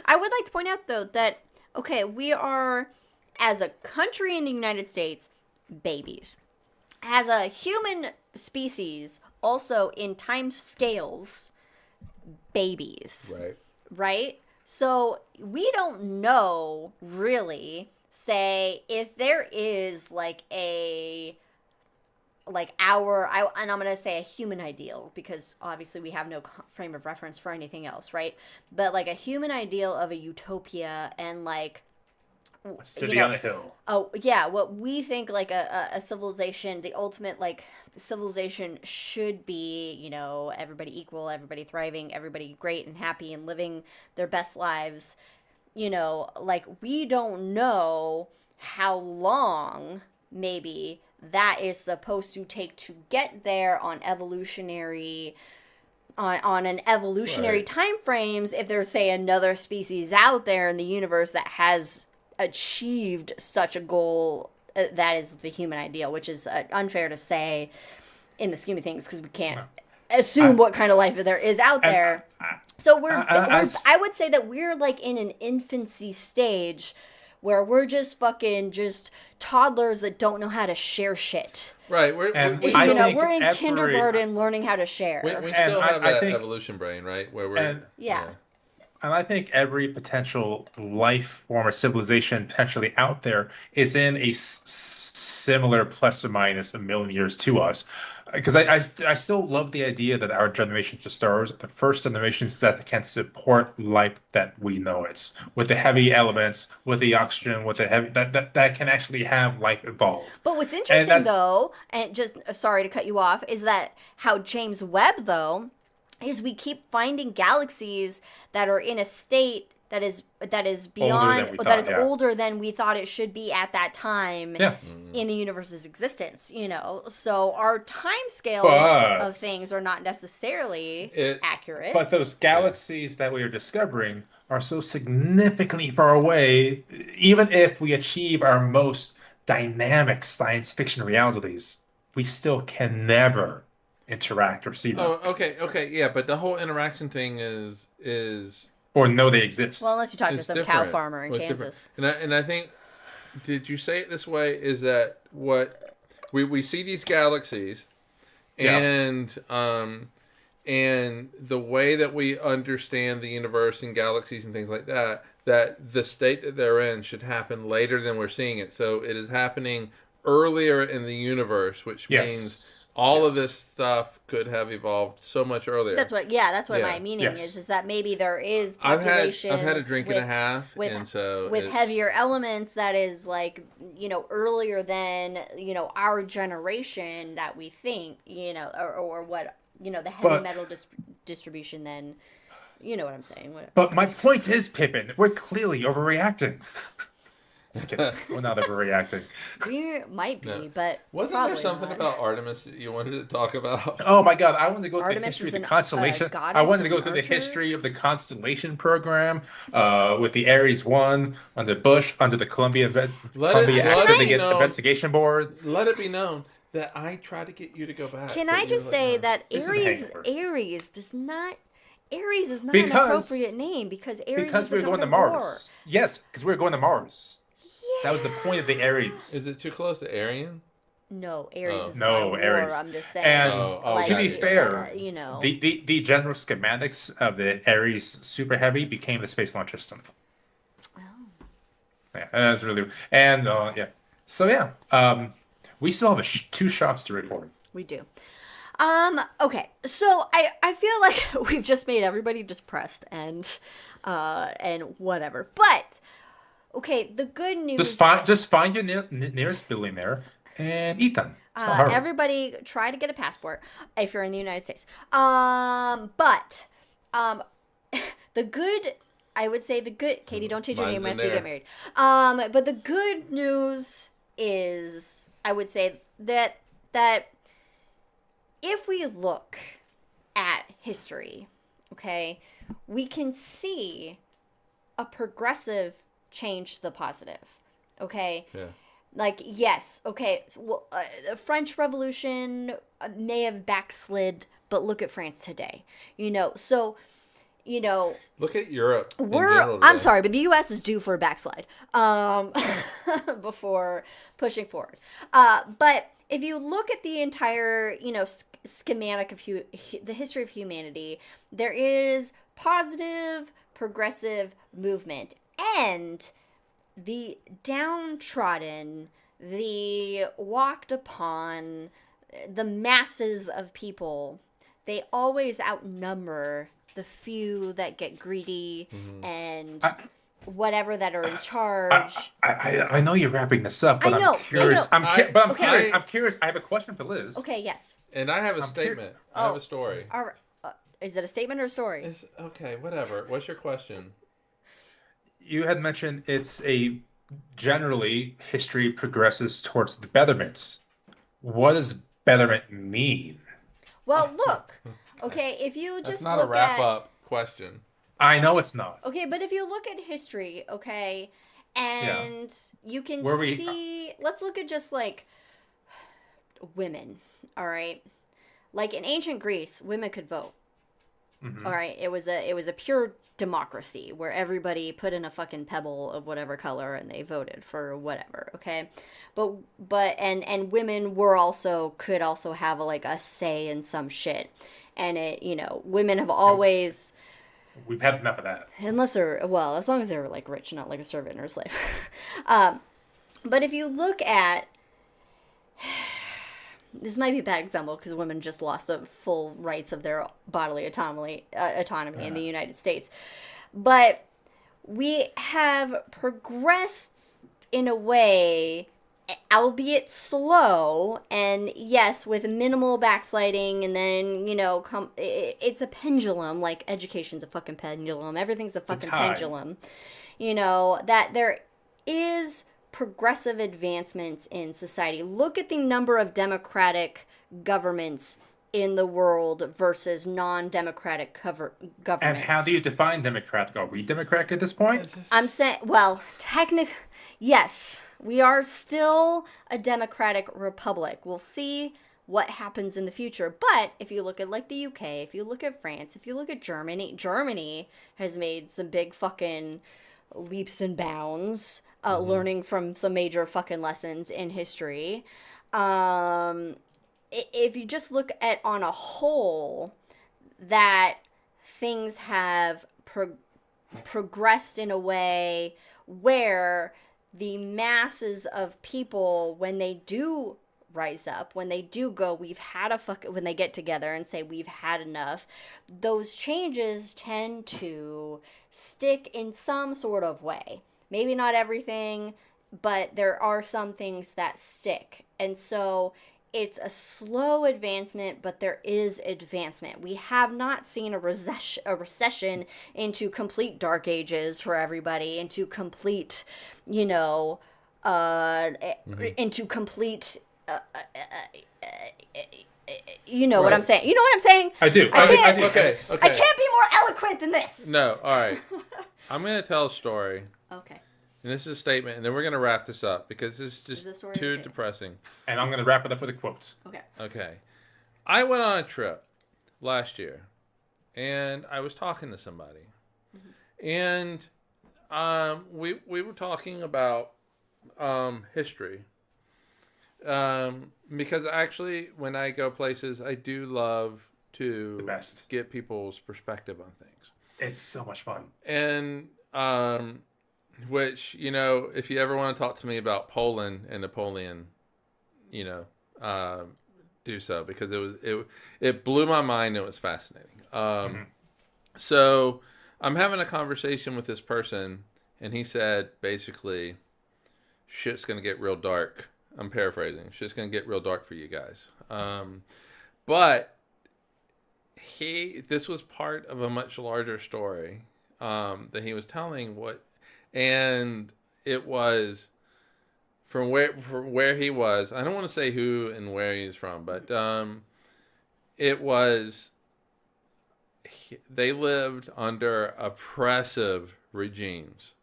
I would like to point out, though, that, okay, we are, as a country in the United States, babies. As a human species, also in time scales, babies. Right? So we don't know, really, say, if there is, like, and I'm going to say a human ideal, because obviously we have no frame of reference for anything else, right? But, like, a human ideal of a utopia and, like, a city on a hill. Oh, yeah, what we think, like, a civilization, the ultimate, like, civilization should be, you know, everybody equal, everybody thriving, everybody great and happy and living their best lives. You know, like, we don't know how long, maybe, that is supposed to take to get there on an evolutionary time frames if there's, say, another species out there in the universe that has achieved such a goal that is the human ideal, which is unfair to say in the scheme of things because we can't assume what kind of life there is out there. So I would say that we're like in an infancy stage where we're just toddlers that don't know how to share shit. Right. We're in kindergarten learning how to share. We still have that evolution brain, right? Where we're And I think every potential life form or civilization potentially out there is in a similar plus or minus a million years to us. Because I still love the idea that our generation of stars are the first generations that can support life that we know it's with the heavy elements, with the oxygen, with the heavy that can actually have life evolve. But what's interesting though, and just sorry to cut you off, is that how James Webb though is we keep finding galaxies that are in a state that is beyond older than we thought it should be at that time in the universe's existence, you know. So our time scales of things are not necessarily accurate. But those galaxies that we are discovering are so significantly far away, even if we achieve our most dynamic science fiction realities, we still can never interact or see them. Oh, okay, yeah, but the whole interaction thing is or know they exist. Well, unless you talk to some cow farmer in Kansas. And I think, did you say it this way? Is that what we see these galaxies, and the way that we understand the universe and galaxies and things like that, that the state that they're in should happen later than we're seeing it. So it is happening earlier in the universe, which means all of this stuff could have evolved so much earlier. That's what my meaning is that maybe there is populations. I've had a drink and a half, and so with heavier elements that is like, you know, earlier than, you know, our generation that we think, you know, or what the heavy But- metal distribution, then you know what I'm saying. Whatever. But my point is, Pippin, we're clearly overreacting. Just kidding. We're not overreacting. We might be, No. but Wasn't probably there something not. about Artemis that you wanted to talk about? Oh my God! I wanted to go through the Artemis history of is the a constellation. I goddess wanted to go and through the archer? history of the constellation program, with the Ares 1 under Bush, under the Columbia it- Investigation Board. Let it be known that I tried to get you to go back. Can but I you just were like, say no. that This is a hangover. Aries is not an Because- appropriate name because Aries Because is we the were going to god of war. Mars. Yes, because we were going to Mars. That was the point of the Ares. Is it too close to Aryan? No, Aries Oh. is No, god of war. Aries. I'm just saying. And Oh, to be okay. fair, the the general schematics of the Ares Super Heavy became the Space Launch System. Oh. Yeah, that's really and yeah. So yeah, we still have 2 shots to record. we do. Okay, so I feel like we've just made everybody depressed and whatever. But okay, the good news. Just find your nearest billionaire and eat them. It's not hard. Everybody try to get a passport if you're in the United States. But the good, I would say the good. Katie, don't change your Mine's name in after you there. get married. But the good news is, I would say that if we look at history, okay, we can see a progressive change to the positive. Okay. Yeah. Like, yes, okay, well, the French Revolution may have backslid, but look at France today. So, Look at Europe. in we're, general I'm today. sorry, but the U.S. is due for a backslide before pushing forward. But if you look at the entire, schematic of the history of humanity, there is positive, progressive movement. And the downtrodden, the walked upon, the masses of people, they always outnumber the few that get greedy and whatever that are in charge. I know you're wrapping this up, but I know, I'm curious. I know. I'm Okay. curious. I'm curious. I have a question for Liz. Okay, yes. And I have a I'm statement. I Oh. have a story. All right. Is it a statement or a story? It's okay. Whatever. What's your question? You had mentioned it's a generally history progresses towards the betterment. What does betterment mean? Well, look. Okay, if you That's just not a look wrap at... up question. I know it's not. Okay, but if you look at history, okay, and you can Where we- see... Let's look at just, like, women, all right? Like, in ancient Greece, women could vote. All right? It was a pure democracy where everybody put in a fucking pebble of whatever color and they voted for whatever, okay? But and women could also have a say in some shit. And women have always, We've had enough of that. unless they're, well, as long as they're rich, not like a servant or a slave. But if you look at, this might be a bad example because women just lost the full rights of their bodily autonomy in the United States. But we have progressed in a way, albeit slow, and yes, with minimal backsliding, and then, it's a pendulum, like education's a fucking pendulum, everything's a fucking tide. pendulum, that there is progressive advancements in society. Look at the number of democratic governments in the world versus non-democratic governments. And how do you define democratic? Are we democratic at this point? I'm saying, well, technically, yes, we are still a democratic republic. We'll see what happens in the future. But if you look at the UK, if you look at France, if you look at Germany has made some big fucking leaps and bounds, learning from some major fucking lessons in history. If you just look at on a whole, that things have progressed in a way where the masses of people, when they do rise up, when they do go, when they get together and say we've had enough, those changes tend to stick in some sort of way. Maybe not everything, but there are some things that stick. And so it's a slow advancement, but there is advancement. We have not seen a recession into complete dark ages for everybody, into complete, you know, into complete, you know what I'm saying. You know what I'm saying? I do. I do. Okay. I can't be more eloquent than this. No, all right. I'm going to tell a story. Okay. And this is a statement, and then we're going to wrap this up because this is just too depressing. And I'm going to wrap it up with a quote. Okay. Okay. I went on a trip last year, and I was talking to somebody. And we were talking about history. Because actually, when I go places, I do love to get people's perspective on things. It's so much fun. And which, you know, if you ever want to talk to me about Poland and Napoleon, you know, do so, because it blew my mind. It was fascinating. So I'm having a conversation with this person, and he said basically, shit's gonna get real dark. I'm paraphrasing. Shit's gonna get real dark for you guys. But this was part of a much larger story that he was telling. And it was from where he was. I don't want to say who and where he's from, but it was, they lived under oppressive regimes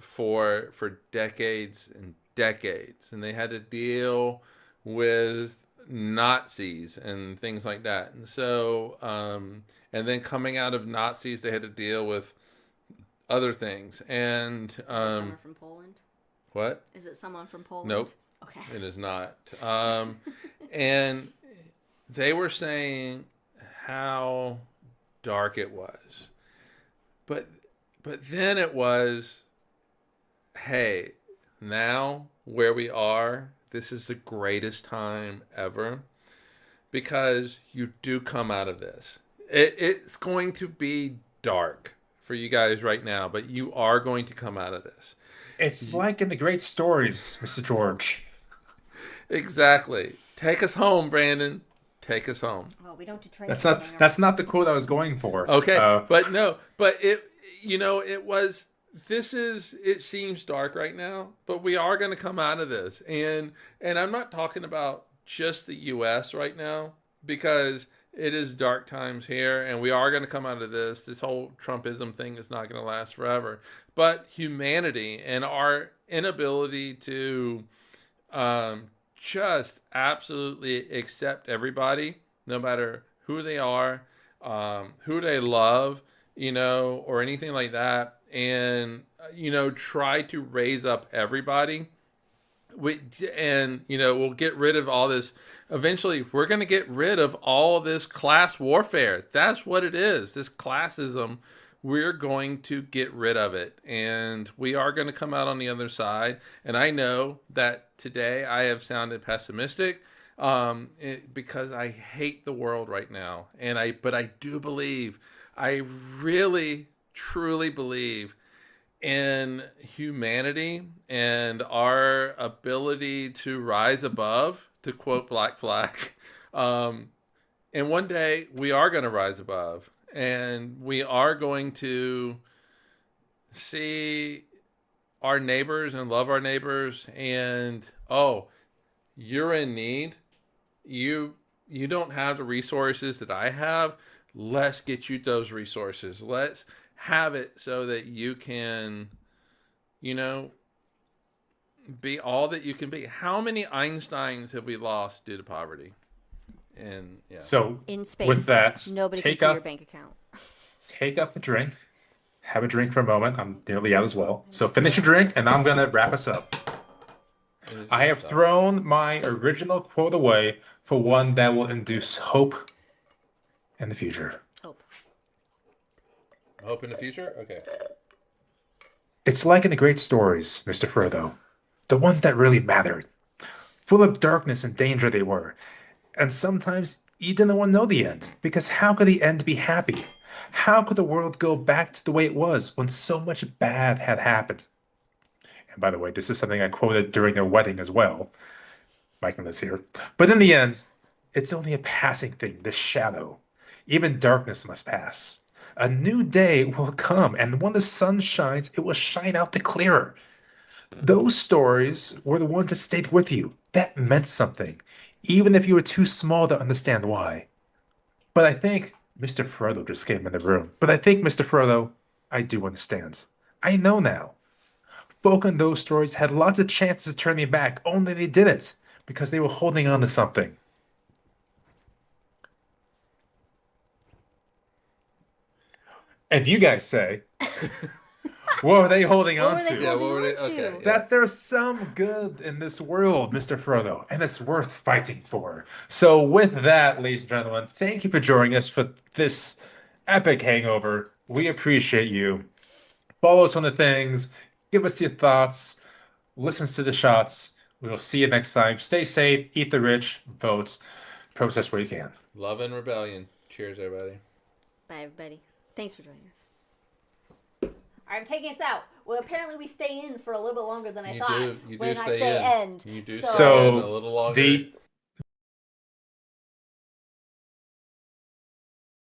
for decades and decades, and they had to deal with Nazis and things like that. And so, and then coming out of Nazis, they had to deal with other things. And is it someone from Poland? What? Is it someone from Poland? Nope. Okay. It is not. And they were saying how dark it was. But then it was, hey, now where we are, this is the greatest time ever, because you do come out of this. It's going to be dark for you guys right now, but you are going to come out of this. It's like in the great stories, Mr. George. Exactly. Take us home, Brandon. Take us home. Oh, we don't do train. That's not the quote I was going for. Okay, but it seems dark right now, but we are going to come out of this. And I'm not talking about just the U.S. right now, because it is dark times here, and we are going to come out of this. This whole Trumpism thing is not going to last forever. But humanity and our inability to just absolutely accept everybody, no matter who they are, who they love, you know, or anything like that, and, you know, try to raise up everybody. We'll get rid of all this. Eventually, we're going to get rid of all this class warfare. That's what it is. This classism, we're going to get rid of it. And we are going to come out on the other side. And I know that today I have sounded pessimistic because I hate the world right now. But I do believe, I really, truly believe in humanity and our ability to rise above, to quote Black Flag. And one day we are going to rise above, and we are going to see our neighbors and love our neighbors. And, oh, you're in need. You don't have the resources that I have. Let's get you those resources. Let's have it so that you can, you know, be all that you can be. How many Einsteins have we lost due to poverty? And yeah. So in space, with that, nobody can see your bank account. Take up a drink. Have a drink for a moment. I'm nearly out as well. So finish your drink, and I'm going to wrap us up. I have thrown my original quote away for one that will induce hope in the future. Hope in the future? Okay. It's like in the great stories, Mr. Frodo. The ones that really mattered. Full of darkness and danger they were. And sometimes you didn't want to know the end, because how could the end be happy? How could the world go back to the way it was when so much bad had happened? And by the way, this is something I quoted during their wedding as well. Michaelness here. But in the end, it's only a passing thing, the shadow. Even darkness must pass. A new day will come, and when the sun shines, it will shine out the clearer. Those stories were the ones that stayed with you. That meant something, even if you were too small to understand why. But I think Mr. Frodo just came in the room. But I think, Mr. Frodo, I do understand. I know now. Folk in those stories had lots of chances to turn me back, only they didn't, because they were holding on to something. And you guys say, what were they holding What on were they to? Yeah, what holding were they? on to? Okay. That there's some good in this world, Mr. Frodo, and it's worth fighting for. So, with that, ladies and gentlemen, thank you for joining us for this epic hangover. We appreciate you. Follow us on the things, give us your thoughts, listen to the shots. We will see you next time. Stay safe, eat the rich, vote, protest where you can. Love and rebellion. Cheers, everybody. Bye, everybody. Thanks for joining us. All right, I'm taking us out. Well, apparently we stay in for a little bit longer than I thought You do when I stay say in. end. You do So- stay in a little longer. The